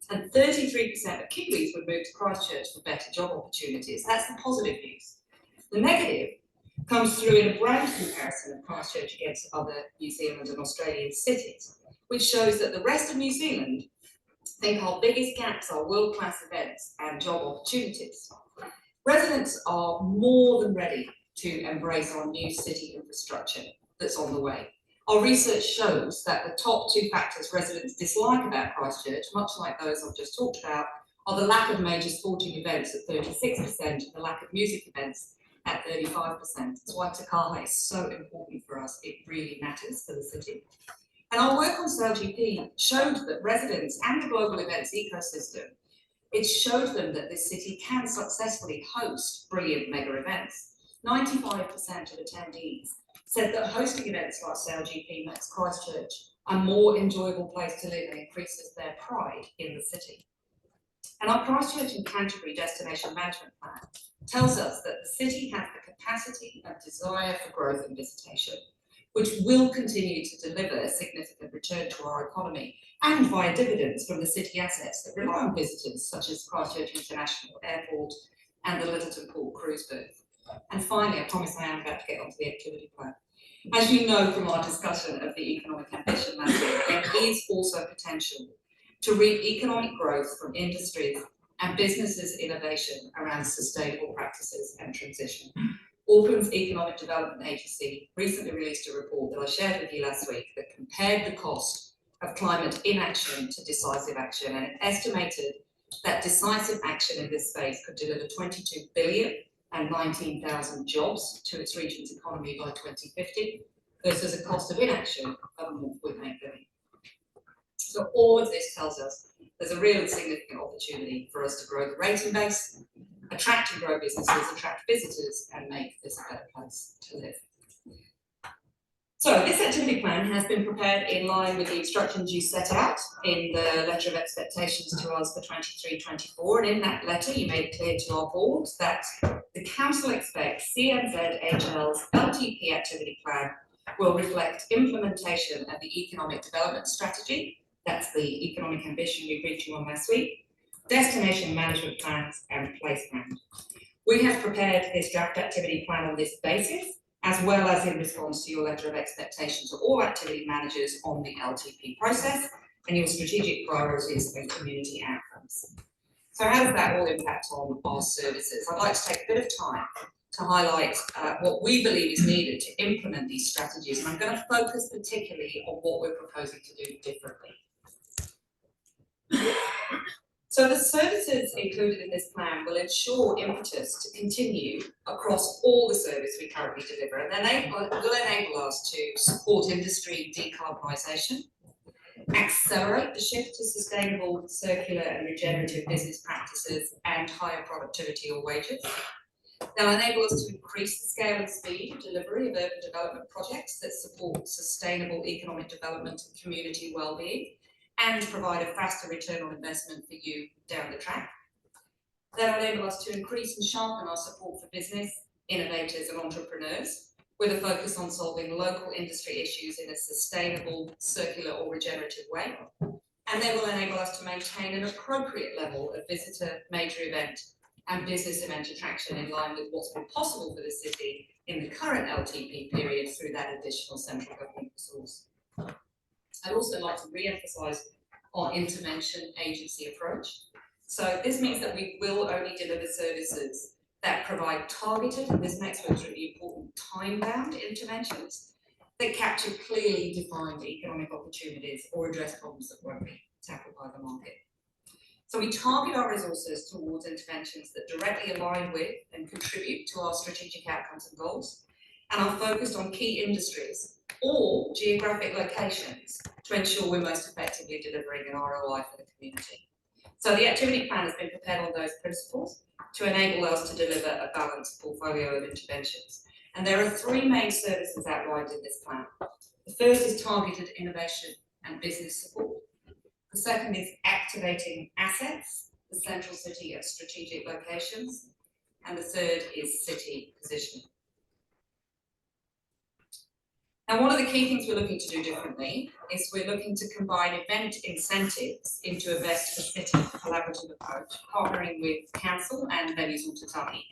And 33% of Kiwis would move to Christchurch for better job opportunities. That's the positive news. The negative comes through in a brand comparison of Christchurch against other New Zealand and Australian cities, which shows that the rest of New Zealand think our biggest gaps are world-class events and job opportunities. Residents are more than ready to embrace our new city infrastructure that's on the way. Our research shows that the top two factors residents dislike about Christchurch, much like those I've just talked about, are the lack of major sporting events at 36% and the lack of music events at 35%. That's why Te Kaha is so important for us. It really matters for the city. And our work on LTP showed that residents and the global events ecosystem, it showed them that this city can successfully host brilliant mega events. 95% of attendees said that hosting events like LTP makes Christchurch a more enjoyable place to live and increases their pride in the city. And our Christchurch and Canterbury Destination Management Plan tells us that the city has the capacity and desire for growth and visitation, which will continue to deliver a significant return to our economy and via dividends from the city assets that rely on visitors, such as Christchurch International Airport and the Littleton Port cruise berth. And finally, I promise I am about to get onto the activity plan. As you know from our discussion of the economic ambition mapping, there is also potential to reap economic growth from industries and businesses' innovation around sustainable practices and transition. Auckland's Economic Development Agency recently released a report that I shared with you last week that compared the cost of climate inaction to decisive action, and it estimated that decisive action in this space could deliver 22 billion and 19,000 jobs to its region's economy by 2050 versus a cost of inaction of 1.8 billion. So all of this tells us there's a real significant opportunity for us to grow the rating base, attract and grow businesses, attract visitors, and make this a better place to live. So this activity plan has been prepared in line with the instructions you set out in the letter of expectations to us for 23-24, and in that letter you made clear to our board that the council expects CNZHL's LTP activity plan will reflect implementation of the economic development strategy, that's the economic ambition we briefed you on last week, destination management plans and place plans. We have prepared this draft activity plan on this basis, as well as in response to your letter of expectation to all activity managers on the LTP process and your strategic priorities and community outcomes. So how does that all impact on our services? I'd like to take a bit of time to highlight what we believe is needed to implement these strategies, and I'm going to focus particularly on what we're proposing to do differently. So the services included in this plan will ensure impetus to continue across all the service we currently deliver, and will enable us to support industry decarbonisation, accelerate the shift to sustainable, circular and regenerative business practices and higher productivity or wages. They'll enable us to increase the scale and speed of delivery of urban development projects that support sustainable economic development and community well-being, and provide a faster return on investment for you down the track. They'll enable us to increase and sharpen our support for business, innovators and entrepreneurs, with a focus on solving local industry issues in a sustainable, circular or regenerative way. And they will enable us to maintain an appropriate level of visitor, major event and business event attraction in line with what's been possible for the city in the current LTP period through that additional central government resource. I'd also like to re-emphasise our intervention agency approach. So this means that we will only deliver services that provide targeted, and this next one's really important, time-bound interventions that capture clearly defined economic opportunities or address problems that won't be tackled by the market. So we target our resources towards interventions that directly align with and contribute to our strategic outcomes and goals, and are focused on key industries or geographic locations to ensure we're most effectively delivering an ROI for the community. So the activity plan has been prepared on those principles to enable us to deliver a balanced portfolio of interventions. And there are three main services outlined in this plan. The first is targeted innovation and business support. The second is activating assets, the central city at strategic locations. And the third is city positioning. And one of the key things we're looking to do differently is we're looking to combine event incentives into a best for city collaborative approach, partnering with council and venues Utatani.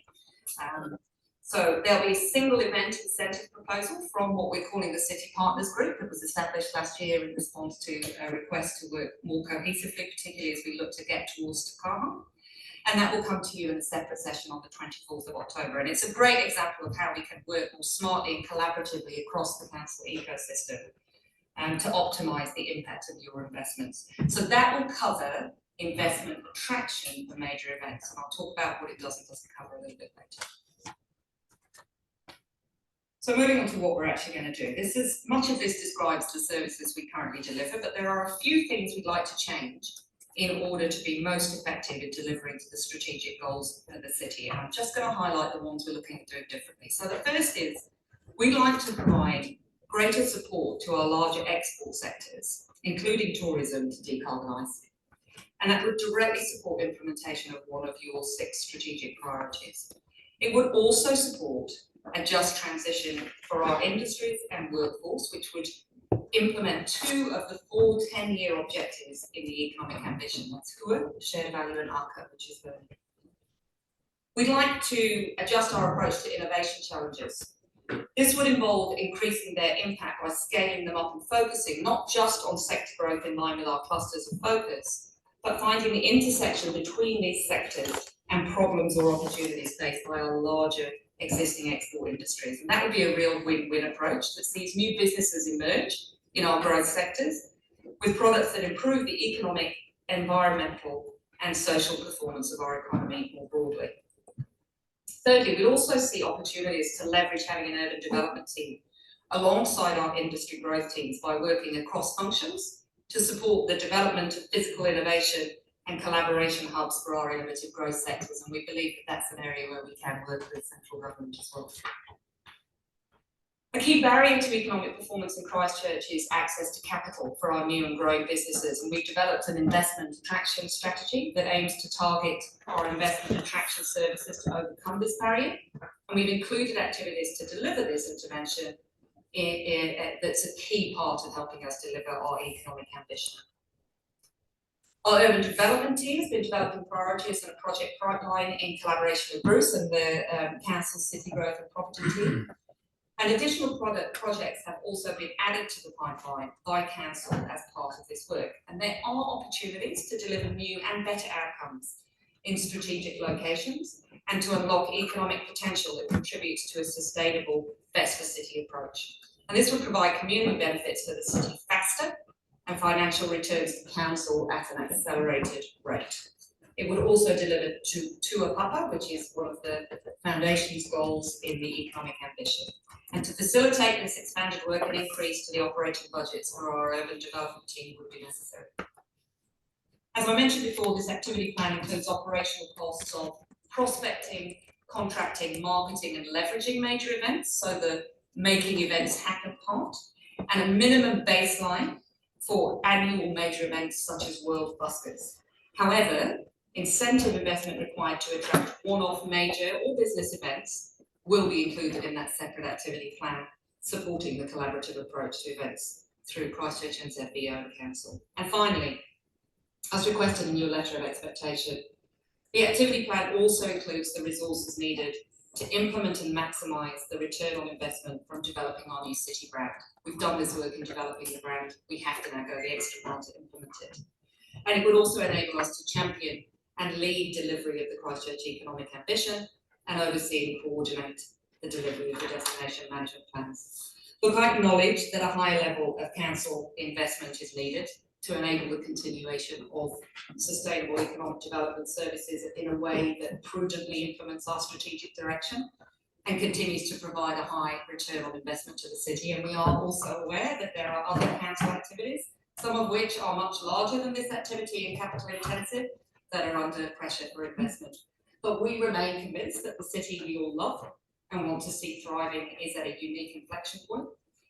So there'll be a single event incentive proposal from what we're calling the City Partners Group. It was established last year in response to a request to work more cohesively, particularly as we look to get towards Takaha. And that will come to you in a separate session on the 24th of October. And it's a great example of how we can work more smartly and collaboratively across the council ecosystem to optimise the impact of your investments. So that will cover investment attraction for major events. And I'll talk about what it does and doesn't cover a little bit later. So moving on to what we're actually going to do. Much of this describes the services we currently deliver, but there are a few things we'd like to change in order to be most effective in delivering to the strategic goals of the city. And I'm just going to highlight the ones we're looking at doing differently. So the first is, we'd like to provide greater support to our larger export sectors, including tourism, to decarbonise. And that would directly support implementation of one of your 6 strategic priorities. It would also support a just transition for our industries and workforce, which would implement 2 of the 4 10-year objectives in the economic ambition. That's HUA, shared value, and ARCA, which is learning. We'd like to adjust our approach to innovation challenges. This would involve increasing their impact by scaling them up and focusing not just on sector growth in line with our clusters of focus, but finding the intersection between these sectors and problems or opportunities faced by our larger existing export industries. And that would be a real win-win approach that sees new businesses emerge in our growth sectors with products that improve the economic, environmental and social performance of our economy more broadly. Thirdly, we also see opportunities to leverage having an urban development team alongside our industry growth teams by working across functions to support the development of physical innovation and collaboration hubs for our innovative growth sectors. And we believe that that's an area where we can work with central government as well. A key barrier to economic performance in Christchurch is access to capital for our new and growing businesses. And we've developed an investment attraction strategy that aims to target our investment attraction services to overcome this barrier. And we've included activities to deliver this intervention that's a key part of helping us deliver our economic ambition. Our urban development team has been developing priorities and a project pipeline in collaboration with Bruce and the Council City Growth and Property team. And additional projects have also been added to the pipeline by Council as part of this work. And there are opportunities to deliver new and better outcomes in strategic locations and to unlock economic potential that contributes to a sustainable best for city approach. And this would provide community benefits for the city faster and financial returns to Council at an accelerated rate. It would also deliver to a Papa, which is one of the foundation's goals in the economic ambition. And to facilitate this expanded work, an increase to the operating budgets for our urban development team would be necessary. As I mentioned before, this activity plan includes operational costs of prospecting, contracting, marketing and leveraging major events, so the making events happen part, and a minimum baseline for annual major events such as World Buskers. However, incentive investment required to attract one-off major or business events will be included in that separate activity plan, supporting the collaborative approach to events through Christchurch and ZBO and Council. And finally, as requested in your letter of expectation, the activity plan also includes the resources needed to implement and maximise the return on investment from developing our new city brand. We've done this work in developing the brand, we have to now go the extra mile to implement it. And it would also enable us to champion and lead delivery of the Christchurch economic ambition and oversee and coordinate the delivery of the destination management plans. Look, I acknowledge that a higher level of council investment is needed to enable the continuation of sustainable economic development services in a way that prudently implements our strategic direction and continues to provide a high return on investment to the city. And we are also aware that there are other council activities, some of which are much larger than this activity and capital intensive, that are under pressure for investment. But we remain convinced that the city we all love and want to see thriving is at a unique inflection point,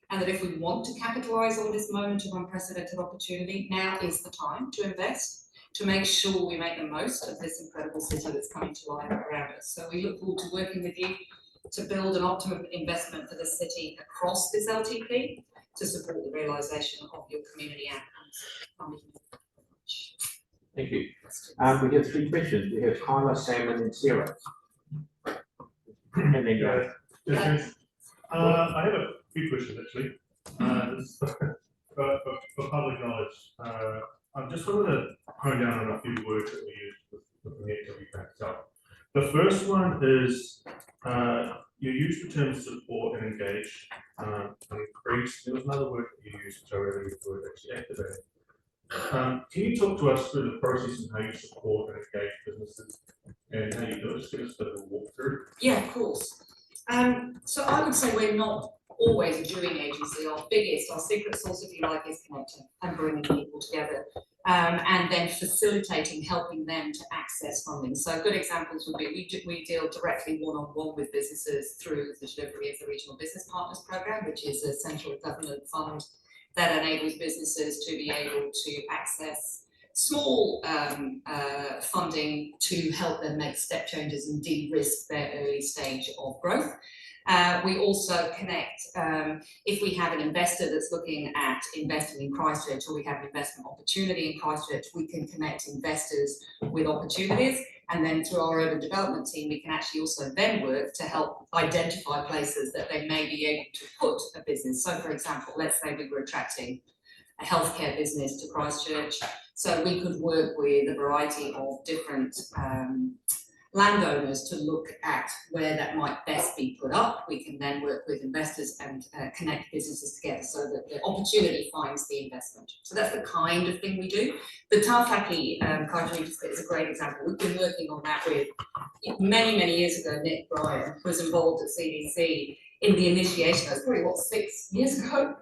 and that if we want to capitalise on this moment of unprecedented opportunity, now is the time to invest, to make sure we make the most of this incredible city that's coming to life around us. So we look forward to working with you to build an optimum investment for the city across this LTP to support the realisation of your community outcomes. Thank you. We have 3 questions. We have Kyla, Sam, and Sarah. And then I have a few questions actually. For public knowledge, I just wanted to hone down on a few words that we use with the LTP Bank itself. The first one is you use the term support and engage and increase. There was another word that you used, which I really used the word actually activate. Can you talk to us through the process and how you support and engage businesses and how you do it? Just give us a bit of a walkthrough. Yeah, of course. So I would say we're not always a doing agency. Our secret sauce, if you like, is connecting and bringing people together, and then facilitating, helping them to access funding. So good examples would be we deal directly one-on-one with businesses through the delivery of the Regional Business Partners Programme, which is a central government fund that enables businesses to be able to access small funding to help them make step changes and de-risk their early stage of growth. We also connect, if we have an investor that's looking at investing in Christchurch, or we have an investment opportunity in Christchurch, we can connect investors with opportunities. And then through our urban development team, we can actually also then work to help identify places that they may be able to put a business. So for example, let's say we were attracting a healthcare business to Christchurch. So we could work with a variety of different landowners to look at where that might best be put up. We can then work with investors and connect businesses together so that the opportunity finds the investment. So that's the kind of thing we do. The Tautaki Kaijini is a great example. We've been working on that with many years ago. Nick Bryan was involved at CDC in the initiation. That's probably what, 6 years ago?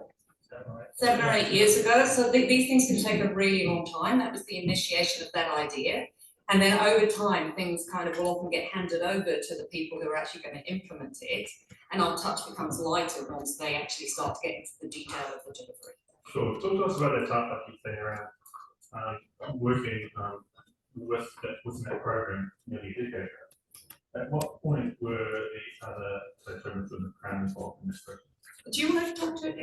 7 or 8 years ago. So these things can take a really long time. That was the initiation of that idea. And then over time, things kind of will often get handed over to the people who are actually going to implement it. And our touch becomes lighter once they actually start to get into the detail of the delivery. Sure. Talk to us about the Tautaki thing around working within that program nearly a decade ago. At what point were the other stakeholders in the Crown involved in this process? Do you want to talk to it?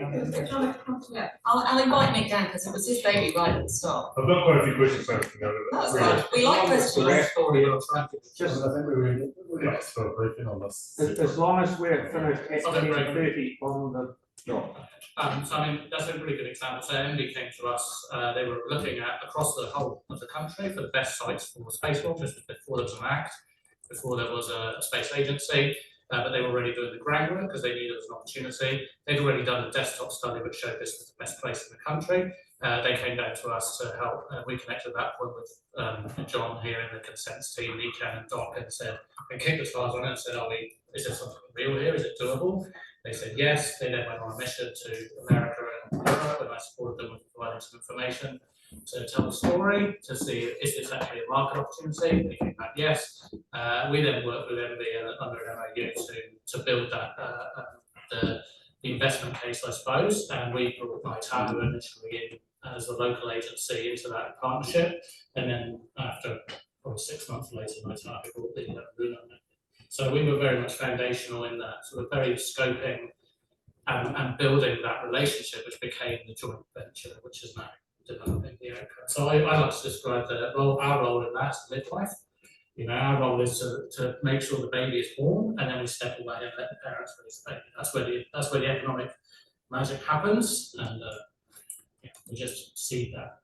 Yeah. I'll invite Nick down because it was his baby right at the start. I've got quite a few questions. So I can go to That's fine. We like questions. Just, I think we might start briefing on this. as long as we're finished at 10:30 on the dot. So I mean, that's a really good example. So MD came to us, they were looking at across the whole of the country for the best sites for spacewalk, just before there was an act, before there was a space agency. But they were already doing the groundwork because they knew there was an opportunity. They'd already done a desktop study which showed this was the best place in the country. They came down to us to help. We connected at that point with John here in the consents team, Nikan and Doc, and said, and kicked the stars on it and said, is there something real here? Is it doable? They said yes. They then went on a mission to America and Europe, and I supported them with providing some information to tell the story, to see is this actually a market opportunity. They came back yes. We then worked with MD under an MOU to build that the investment case, I suppose, and we brought Naitaru initially in as the local agency into that partnership, and then after probably 6 months later, Naitaru brought the Luna in. So we were very much foundational in that sort of very scoping and building that relationship, which became the joint venture, which is now developing the outcome. So I like to describe our role in that as midwife. You know, our role is to make sure the baby is born, and then we step away and let the parents raise the baby. That's where the economic magic happens, and we just see that.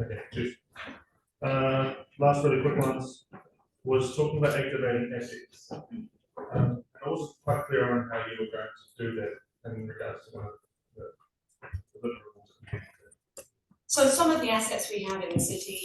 Okay, just last really quick ones was talking about activating assets. I wasn't quite clear on how you were going to do that in regards to one of the deliverables. So some of the assets we have in the city,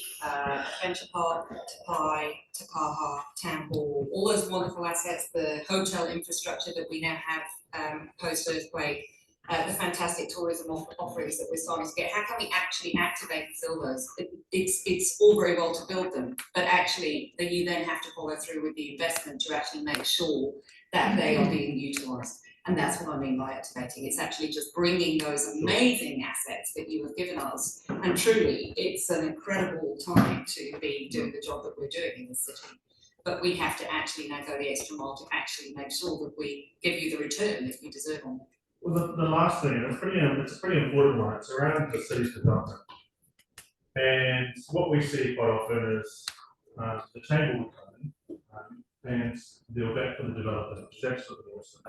Venture Park, Tapai, Takaha, Town Hall, all those wonderful assets, the hotel infrastructure that we now have post-earthquake, the fantastic tourism offerings that we're starting to get. How can we actually activate and fill those? It's all very well to build them, but actually you then have to follow through with the investment to actually make sure that they are being utilised. And that's what I mean by activating. It's actually just bringing those amazing assets that you have given us. And truly, it's an incredible time to be doing the job that we're doing in the city. but we have to actually now go the extra mile to actually make sure that we give you the return that you deserve on it. Well, the last thing, it's a pretty important one, it's around the city's development. And what we see quite often is the chamber will come in and they'll back for the development, which is absolutely awesome.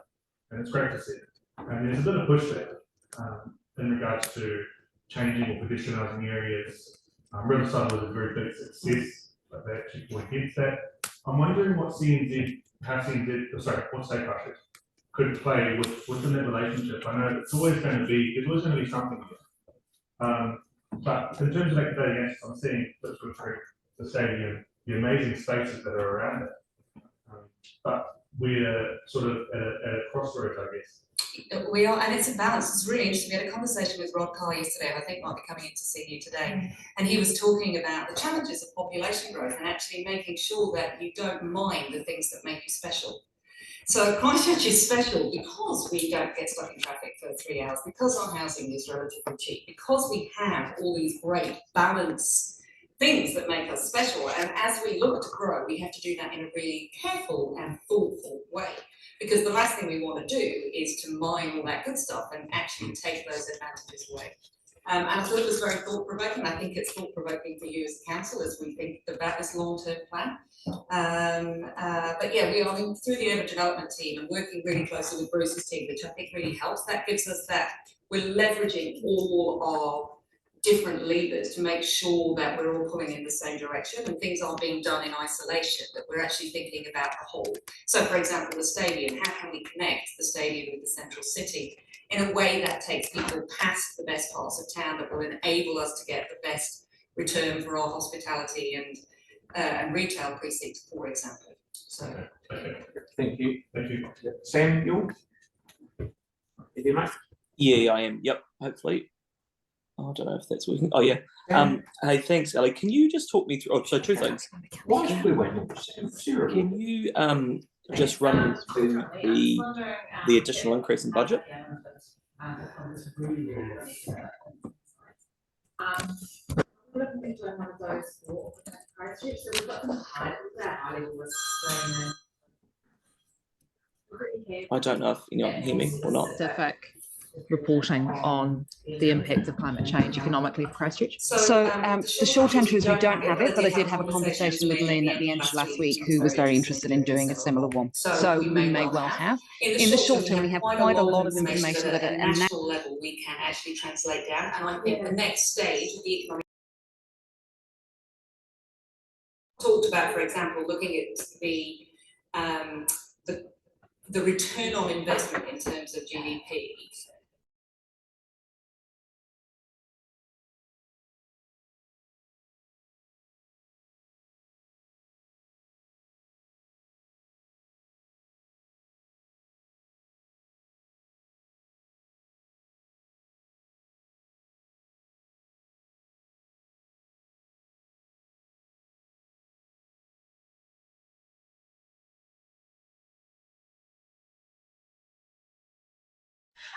And it's great to see. And there's a bit of pushback in regards to changing or pedestrianising areas. Riverside was a very big success, but they actually fought against that. I'm wondering what CNZ, what State Christchurch could play within that relationship. I know there's always going to be something here. But in terms of activating assets, I'm seeing the stadium, the amazing spaces that are around it. But we're sort of at a crossroads, I guess. We are, and it's a balance. It's really interesting. We had a conversation with Rod Carr yesterday, I think might be coming in to see you today. And he was talking about the challenges of population growth and actually making sure that you don't mind the things that make you special. So Christchurch is special because we don't get stuck in traffic for 3 hours, because our housing is relatively cheap, because we have all these great balance things that make us special. And as we look to grow, we have to do that in a really careful and thoughtful way. Because the last thing we want to do is to mine all that good stuff and actually take those advantages away. And I thought it was very thought-provoking. I think it's thought-provoking for you as a council as we think about this long-term plan. But yeah, we are through the urban development team and working really closely with Bruce's team, which I think really helps. That gives us that we're leveraging all our different levers to make sure that we're all pulling in the same direction and things aren't being done in isolation, that we're actually thinking about the whole. So for example, the stadium, how can we connect the stadium with the central city in a way that takes people past the best parts of town, that will enable us to get the best return for our hospitality and retail precincts, for example. So Thank you. Sam, you? Yeah, I am. Yep, hopefully. I don't know if that's working. Oh yeah. Hey, thanks, Ellie. Can you just talk me through? Oh, so two things. Why should we wait for Sam? Can you just run through the additional increase in budget? Looking into one of those for Christchurch, so we've got some highly I don't know if anyone can hear me or not. Specific reporting on the impacts of climate change economically for Christchurch. So the short answer is we don't have it, but I did have a conversation with Lynn at the end of last week who was very interested in doing a similar one. So we may well have. In the short term, we have quite a lot of information that at a national level we can actually translate down. And I think the next stage of the economic talked about, for example, looking at the return on investment in terms of GDP.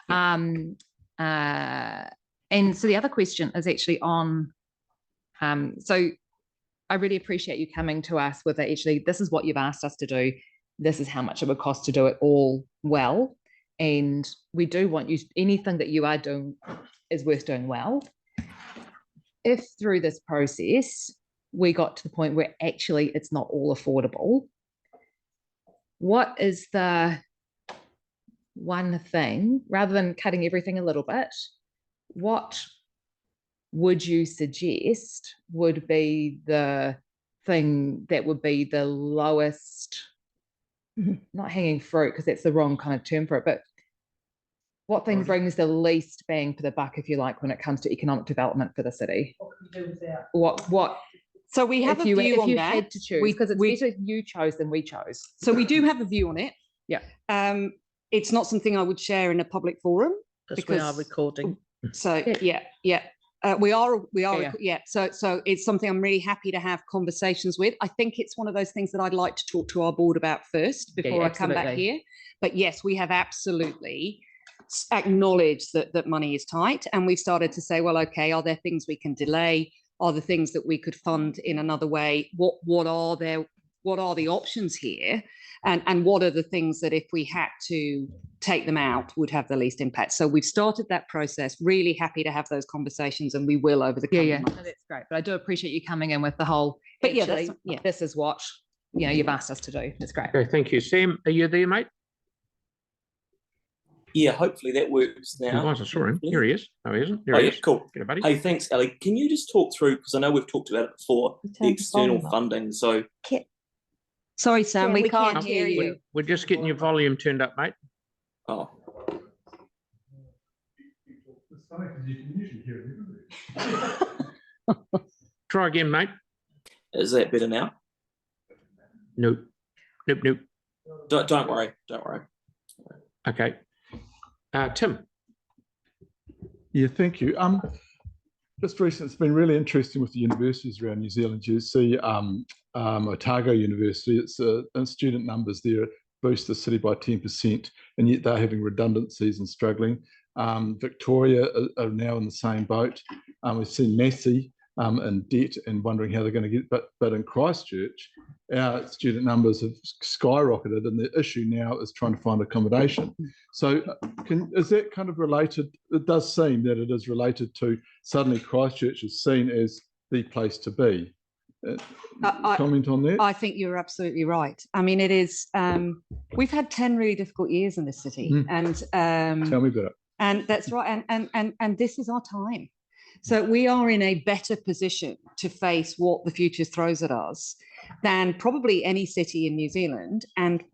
And so the other question is actually on, so I really appreciate you coming to us with actually, this is what you've asked us to do. This is how much it would cost to do it all well. And we do want you, anything that you are doing is worth doing well. If through this process, we got to the point where actually it's not all affordable, what is the one thing, rather than cutting everything a little bit, what would you suggest would be the thing that would be the lowest, not hanging fruit, because that's the wrong kind of term for it, but what thing brings the least bang for the buck, if you like, when it comes to economic development for the city? What can you do without? What So we have a view on that. Had to choose, because it's better you chose than we chose. So we do have a view on it. Yeah. It's not something I would share in a public forum because we are recording. So yeah. We are. Yeah. So it's something I'm really happy to have conversations with. I think it's one of those things that I'd like to talk to our board about first before I come back here. But yes, we have absolutely acknowledged that money is tight, and we've started to say, well, okay, are there things we can delay? Are there things that we could fund in another way? What are there are the options here, and what are the things that if we had to take them out would have the least impact. So we've started that process. Really happy to have those conversations, and we will over the coming months. No, that's great. But I do appreciate you coming in with the whole. But yeah, actually, this is what you've asked us to do. That's great. Okay, thank you. Sam, are you there, mate? Yeah, hopefully that works now. I saw him. Here he is. No, he isn't. Here Oh, he yeah, is. cool. Get it, buddy. Hey, thanks, Ellie. Can you just talk through, because I know we've talked about it before, the external funding. So, sorry, Sam, Yeah, we we can't can't hear hear you. We're just getting your volume turned up, mate. oh, It's funny because you can usually hear it. Try again, mate. is that better now? Nope. Nope. Don't worry. Don't worry. Okay. Tim. Yeah, thank you. Just recently, it's been really interesting with the universities around New Zealand. You see Otago University, and student numbers there boost the city by 10%, and yet they're having redundancies and struggling. Victoria are now in the same boat. We've seen Massey in debt and wondering how they're going to get, but in Christchurch, our student numbers have skyrocketed, and the issue now is trying to find accommodation. So is that kind of related? It does seem that it is related to suddenly Christchurch is seen as the place to be. Comment on that? I think you're absolutely right. I mean, it is, we've had 10 really difficult years in this city. And tell me about it. And that's right. And this is our time. So we are in a better position to face what the future throws at us than probably any city in New Zealand, and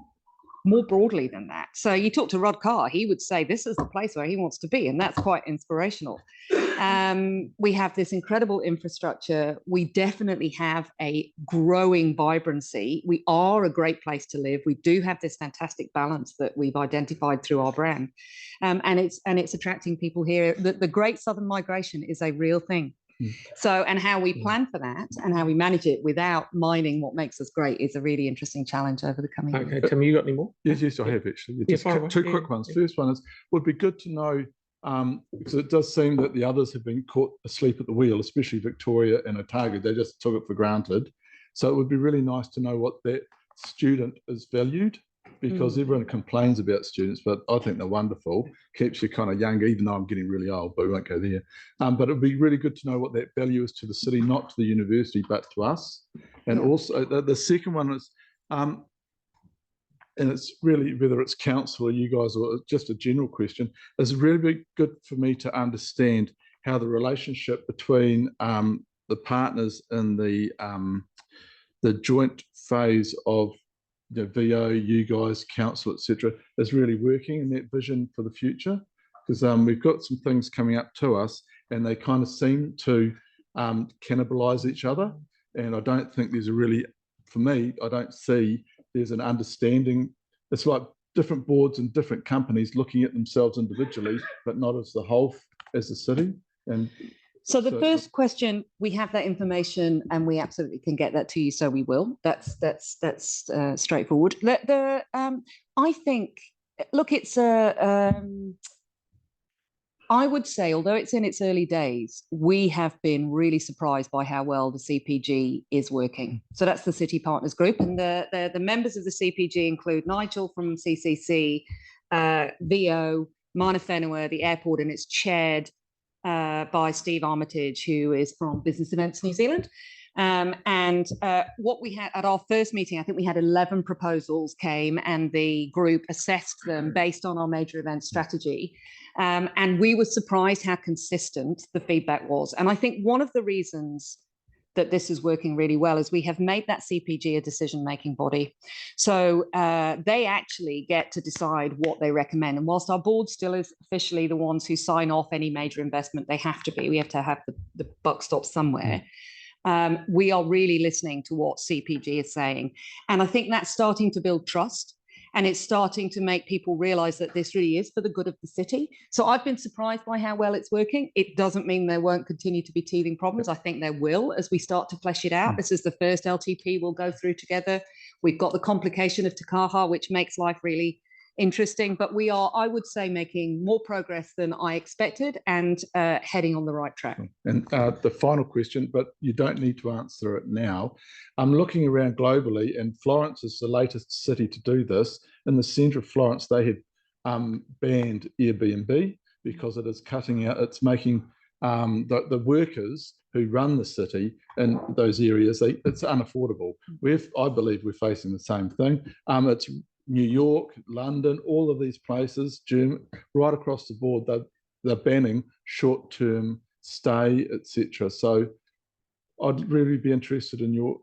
more broadly than that. So you talk to Rod Carr, he would say this is the place where he wants to be, and that's quite inspirational. We have this incredible infrastructure. We definitely have a growing vibrancy. We are a great place to live. We do have this fantastic balance that we've identified through our brand, and it's attracting people here. The Great Southern Migration is a real thing. So, and how we plan for that and how we manage it without mining what makes us great is a really interesting challenge over the coming years. Okay, Tim, you got any more? Yes, I have actually. Yeah, Just two quick ones. First one is, would be good to know, because it does seem that the others have been caught asleep at the wheel, especially Victoria and Otago. They just took it for granted. So it would be really nice to know what that student is valued, because everyone complains about students, but I think they're wonderful. Keeps you kind of young, even though I'm getting really old, but we won't go there. But it'd be really good to know what that value is to the city, not to the university, but to us. And also the second one is, and it's really, whether it's council or you guys, or just a general question, is really good for me to understand how the relationship between the partners in the joint phase of the VO, you guys, council, etc., is really working in that vision for the future, because we've got some things coming up to us, and they kind of seem to cannibalize each other. And I don't think there's a really, for me, I don't see there's an understanding. It's like different boards and different companies looking at themselves individually, but not as the whole, as the city. And so the first question, we have that information and we absolutely can get that to you, so we will. That's straightforward. I think, look, it's I would say, although it's in its early days, we have been really surprised by how well the CPG is working. So that's the City Partners Group, and the members of the CPG include Nigel from CCC, VO, Mana Whenua, the airport, and it's chaired by Steve Armitage, who is from Business Events New Zealand. What we had at our first meeting, I think we had 11 proposals came, and the group assessed them based on our major event strategy. And we were surprised how consistent the feedback was. And I think one of the reasons that this is working really well is we have made that CPG a decision-making body. So they actually get to decide what they recommend. And whilst our board still is officially the ones who sign off any major investment, they have to be. We have to have the buck stop somewhere. We are really listening to what CPG is saying. And I think that's starting to build trust. And it's starting to make people realize that this really is for the good of the city. So I've been surprised by how well it's working. It doesn't mean there won't continue to be teething problems. I think there will as we start to flesh it out. This is the first LTP we'll go through together. We've got the complication of Te Kaha, which makes life really interesting, but we are, I would say, making more progress than I expected and heading on the right track. And the final question, but you don't need to answer it now. I'm looking around globally, and Florence is the latest city to do this. In the centre of Florence, they had banned Airbnb because it is cutting out, it's making the workers who run the city in those areas, it's unaffordable. I believe we're facing the same thing. It's New York, London, all of these places, right across the board, they're banning short-term stay, etc. So I'd really be interested in your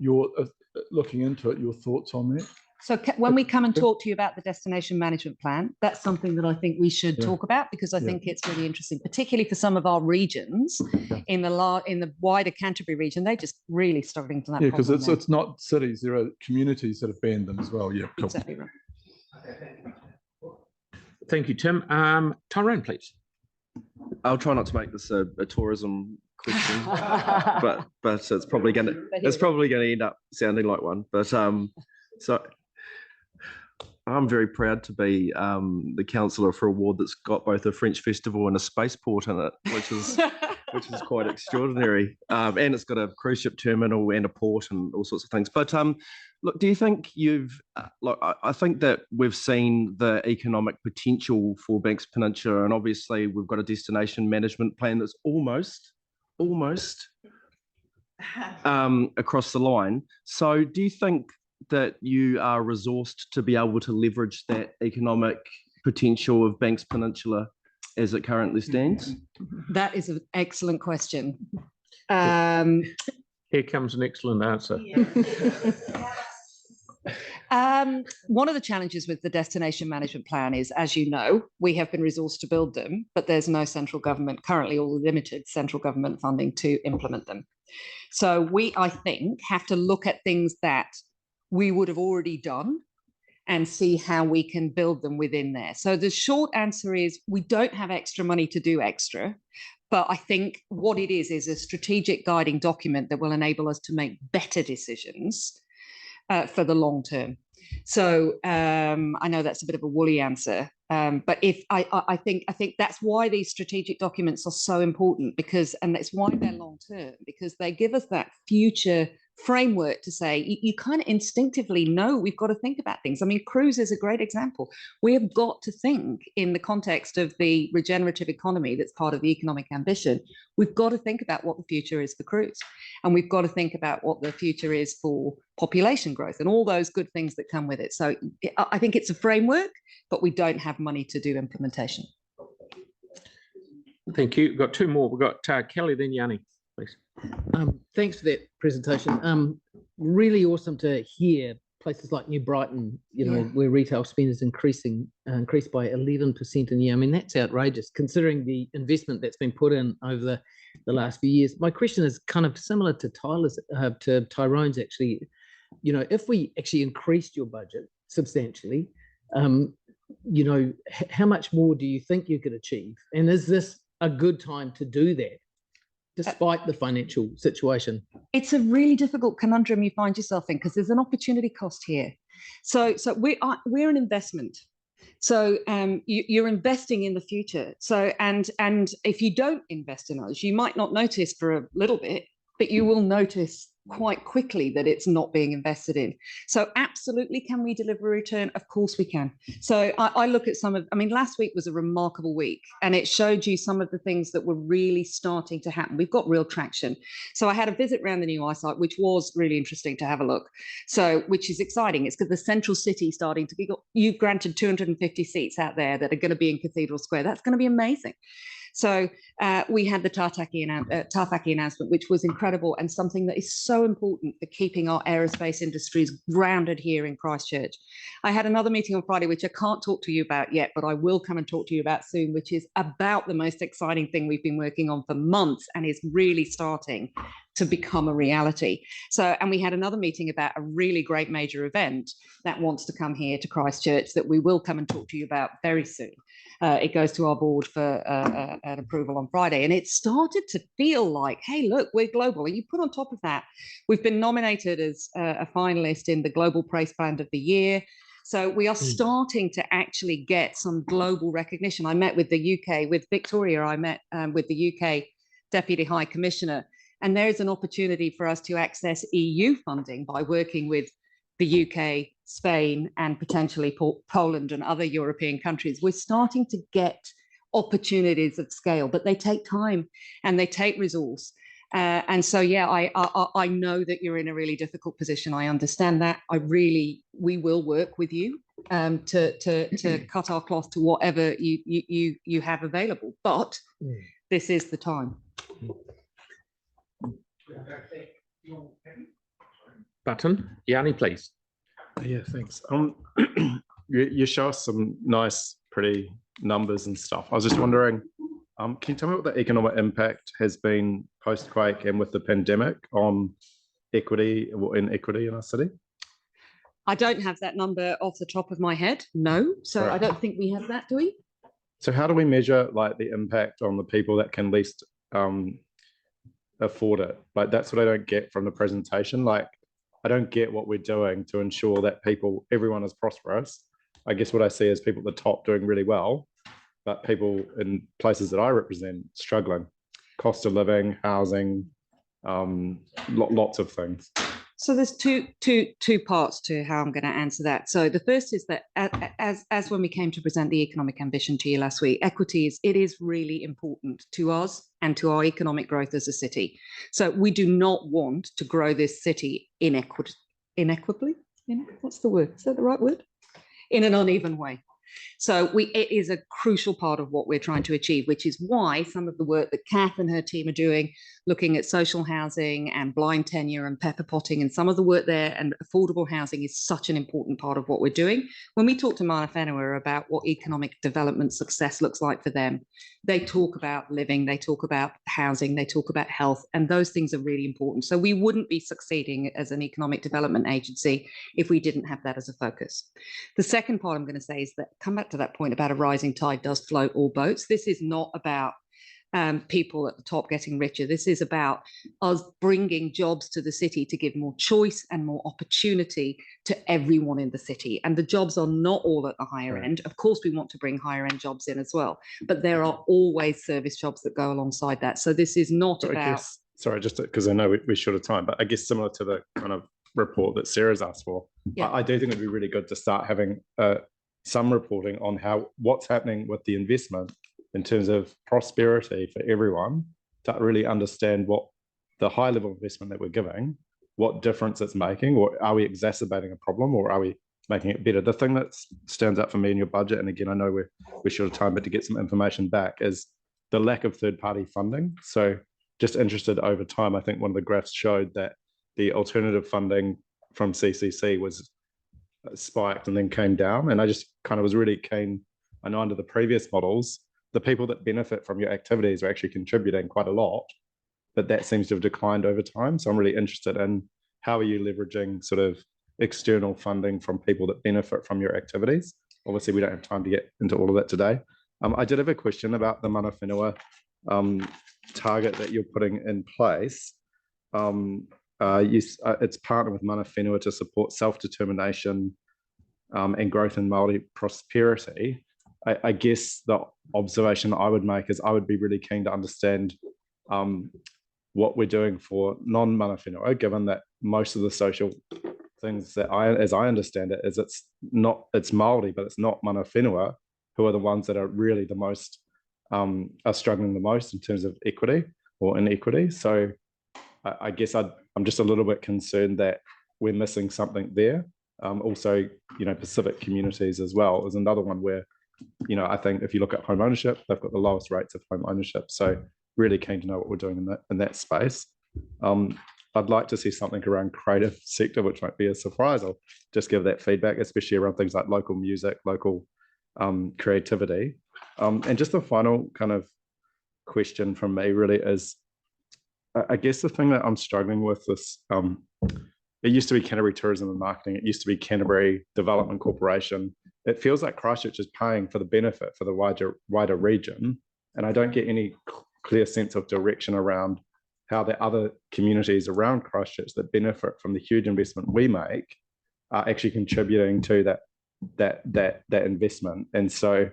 looking into it, your thoughts on that. So when we come and talk to you about the destination management plan, that's something that I think we should talk about, because I think it's really interesting, particularly for some of our regions in the wider Canterbury region. They're just really struggling to that. Yeah, because it's not cities; there are communities that have banned them as well. Yeah, cool. Exactly right. Thank you, Tim. Tyrone, please. I'll try not to make this a tourism question, but it's probably going to end up sounding like one. But so I'm very proud to be the councillor for a ward that's got both a French festival and a spaceport in it, which is quite extraordinary. And it's got a cruise ship terminal and a port and all sorts of things. But look, do you think I think that we've seen the economic potential for Banks Peninsula, and obviously we've got a destination management plan that's almost across the line. So do you think that you are resourced to be able to leverage that economic potential of Banks Peninsula as it currently stands? That is an excellent question. Here comes an excellent answer. One of the challenges with the destination management plan is, as you know, we have been resourced to build them, but there's no central government currently, or limited central government funding to implement them. So we, I think, have to look at things that we would have already done and see how we can build them within there. So the short answer is we don't have extra money to do extra, but I think what it is a strategic guiding document that will enable us to make better decisions for the long term. So I know that's a bit of a woolly answer, but if I think that's why these strategic documents are so important, and that's why they're long term, because they give us that future framework to say you kind of instinctively know we've got to think about things. I mean, cruise is a great example. We have got to think in the context of the regenerative economy that's part of the economic ambition. We've got to think about what the future is for cruise, and we've got to think about what the future is for population growth and all those good things that come with it. So I think it's a framework, but we don't have money to do implementation. Thank you. We've got two more. We've got Kelly, then Yanni, please. Thanks for that presentation. Really awesome to hear places like New Brighton, where retail spend is increased by 11% in a year. I mean, that's outrageous considering the investment that's been put in over the last few years. My question is kind of similar to Tyrone's actually. If we actually increased your budget substantially, how much more do you think you could achieve? And is this a good time to do that, despite the financial situation? It's a really difficult conundrum you find yourself in, because there's an opportunity cost here. So we're an investment. So you're investing in the future. So and if you don't invest in us, you might not notice for a little bit, but you will notice quite quickly that it's not being invested in. So absolutely, can we deliver a return? Of course we can. So I look at last week was a remarkable week, and it showed you some of the things that were really starting to happen. We've got real traction. So I had a visit around the new eyesight, which was really interesting to have a look. So, which is exciting. It's because the central city starting to be, you've granted 250 seats out there that are going to be in Cathedral Square. That's going to be amazing. So we had the Tartaki announcement, which was incredible, and something that is so important for keeping our aerospace industries grounded here in Christchurch. I had another meeting on Friday, which I can't talk to you about yet, but I will come and talk to you about soon, which is about the most exciting thing we've been working on for months and is really starting to become a reality. So, and we had another meeting about a really great major event that wants to come here to Christchurch that we will come and talk to you about very soon. It goes to our board for an approval on Friday, and it started to feel like, hey, look, we're global. And you put on top of that, we've been nominated as a finalist in the Global Praise Brand of the Year. So we are starting to actually get some global recognition. I met with the UK, with Victoria, I met with the UK Deputy High Commissioner, and there is an opportunity for us to access EU funding by working with the UK, Spain, and potentially Poland and other European countries. We're starting to get opportunities of scale, but they take time and they take resource. And so, yeah, I know that you're in a really difficult position. I understand that. We will work with you to cut our cloth to whatever you have available. But this is the time. Button, Yanni, please. Yeah, thanks. You show us some nice, pretty numbers and stuff. I was just wondering, can you tell me what the economic impact has been post-quake and with the pandemic on equity or inequity in our city? I don't have that number off the top of my head, no. So I don't think we have that, do we? So how do we measure like the impact on the people that can least afford it? Like that's what I don't get from the presentation. Like I don't get what we're doing to ensure that everyone is prosperous. I guess what I see is people at the top doing really well, but people in places that I represent struggling. Cost of living, housing, lots of things. So there's two parts to how I'm going to answer that. So the first is that as when we came to present the economic ambition to you last week, equity is really important to us and to our economic growth as a city. So we do not want to grow this city inequitably. What's the word? Is that the right word? In an uneven way. So it is a crucial part of what we're trying to achieve, which is why some of the work that Kath and her team are doing, looking at social housing and blind tenure and pepper potting and some of the work there and affordable housing is such an important part of what we're doing. When we talk to Mana Whenua about what economic development success looks like for them, they talk about living, they talk about housing, they talk about health, and those things are really important. So we wouldn't be succeeding as an economic development agency if we didn't have that as a focus. The second part I'm going to say is that, come back to that point about a rising tide does float all boats. This is not about people at the top getting richer. This is about us bringing jobs to the city to give more choice and more opportunity to everyone in the city. And the jobs are not all at the higher end. Of course, we want to bring higher end jobs in as well, but there are always service jobs that go alongside that. So this is not about... Sorry, just because I know we're short of time, but I guess similar to the kind of report that Sarah's asked for, yeah. I do think it'd be really good to start having some reporting on what's happening with the investment in terms of prosperity for everyone, to really understand what the high level investment that we're giving, what difference it's making, or are we exacerbating a problem, or are we making it better? The thing that stands out for me in your budget, and again, I know we're short of time, but to get some information back, is the lack of third-party funding. So just interested over time, I think one of the graphs showed that the alternative funding from CCC was spiked and then came down. And I just kind of was really keen, I know under the previous models, the people that benefit from your activities are actually contributing quite a lot, but that seems to have declined over time. So I'm really interested in how are you leveraging sort of external funding from people that benefit from your activities? Obviously, we don't have time to get into all of that today. I did have a question about the Mana Whenua target that you're putting in place. It's partnered with Mana Whenua to support self-determination and growth in Māori prosperity. I guess the observation I would make is I would be really keen to understand what we're doing for non-Mana Whenua, given that most of the social things that as I understand it, is it's Māori, but it's not Mana Whenua who are the ones that are really the most, are struggling the most in terms of equity or inequity. So I guess I'm just a little bit concerned that we're missing something there. Also, Pacific communities as well is another one where, I think if you look at home ownership, they've got the lowest rates of home ownership. So really keen to know what we're doing in that space. I'd like to see something around creative sector, which might be a surprise. I'll just give that feedback, especially around things like local music, local creativity. And just the final kind of question from me really is, I guess the thing that I'm struggling with is, it used to be Canterbury Tourism and Marketing. It used to be Canterbury Development Corporation. It feels like Christchurch is paying for the benefit for the wider region. And I don't get any clear sense of direction around how the other communities around Christchurch that benefit from the huge investment we make are actually contributing to that that investment. And so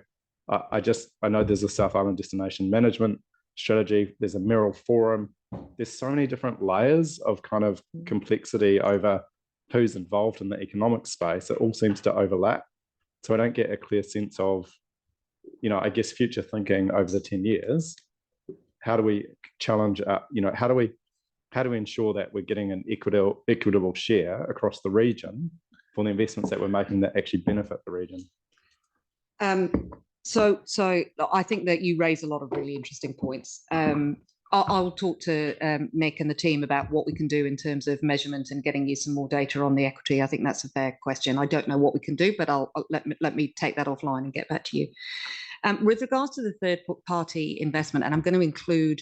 I know there's a South Island destination management strategy, there's a Merrill Forum, there's so many different layers of kind of complexity over who's involved in the economic space. It all seems to overlap. So I don't get a clear sense of, I guess, future thinking over the 10 years. How do we challenge, how do we ensure that we're getting an equitable share across the region for the investments that we're making that actually benefit the region? So I think that you raise a lot of really interesting points. I'll talk to Mick and the team about what we can do in terms of measurement and getting you some more data on the equity. I think that's a fair question. I don't know what we can do, but let me take that offline and get back to you. With regards to the third-party investment, and I'm going to include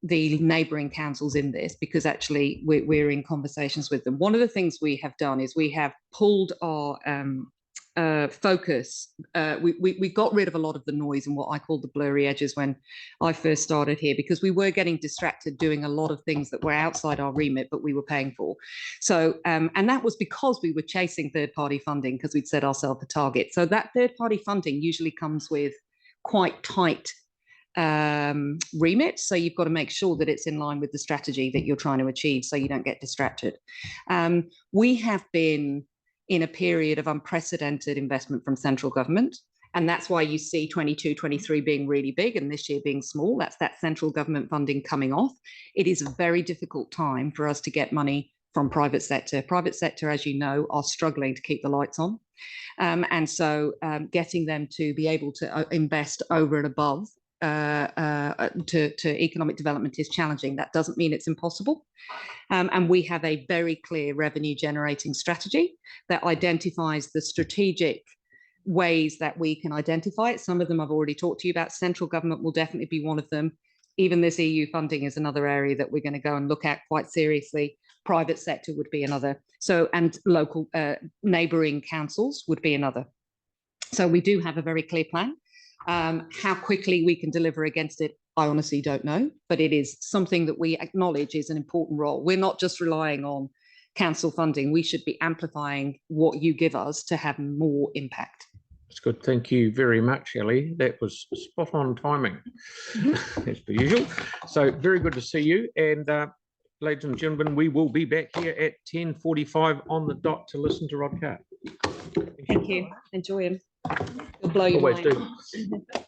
the neighbouring councils in this because actually we're in conversations with them. One of the things we have done is we have pulled our focus. We got rid of a lot of the noise and what I call the blurry edges when I first started here, because we were getting distracted doing a lot of things that were outside our remit but we were paying for. So and that was because we were chasing third-party funding because we'd set ourselves a target. So that third-party funding usually comes with quite tight remit, so you've got to make sure that it's in line with the strategy that you're trying to achieve so you don't get distracted. We have been in a period of unprecedented investment from central government, and that's why you see 22-23 being really big and this year being small. That's that central government funding coming off. It is a very difficult time for us to get money from private sector. Private sector, as you know, are struggling to keep the lights on. And so getting them to be able to invest over and above to economic development is challenging. That doesn't mean it's impossible. And we have a very clear revenue generating strategy that identifies the strategic ways that we can identify it. Some of them I've already talked to you about. Central government will definitely be one of them. Even this EU funding is another area that we're going to go and look at quite seriously. Private sector would be another. So, and local neighbouring councils would be another. So we do have a very clear plan. How quickly we can deliver against it, I honestly don't know, but it is something that we acknowledge is an important role. We're not just relying on council funding. We should be amplifying what you give us to have more impact. That's good. Thank you very much, Ellie. That was spot on timing, as per usual. So very good to see you. And ladies and gentlemen, we will be back here at 10:45 on the dot to listen to Rod Carr. Thank you. Enjoy him. You'll blow your Always mind. do.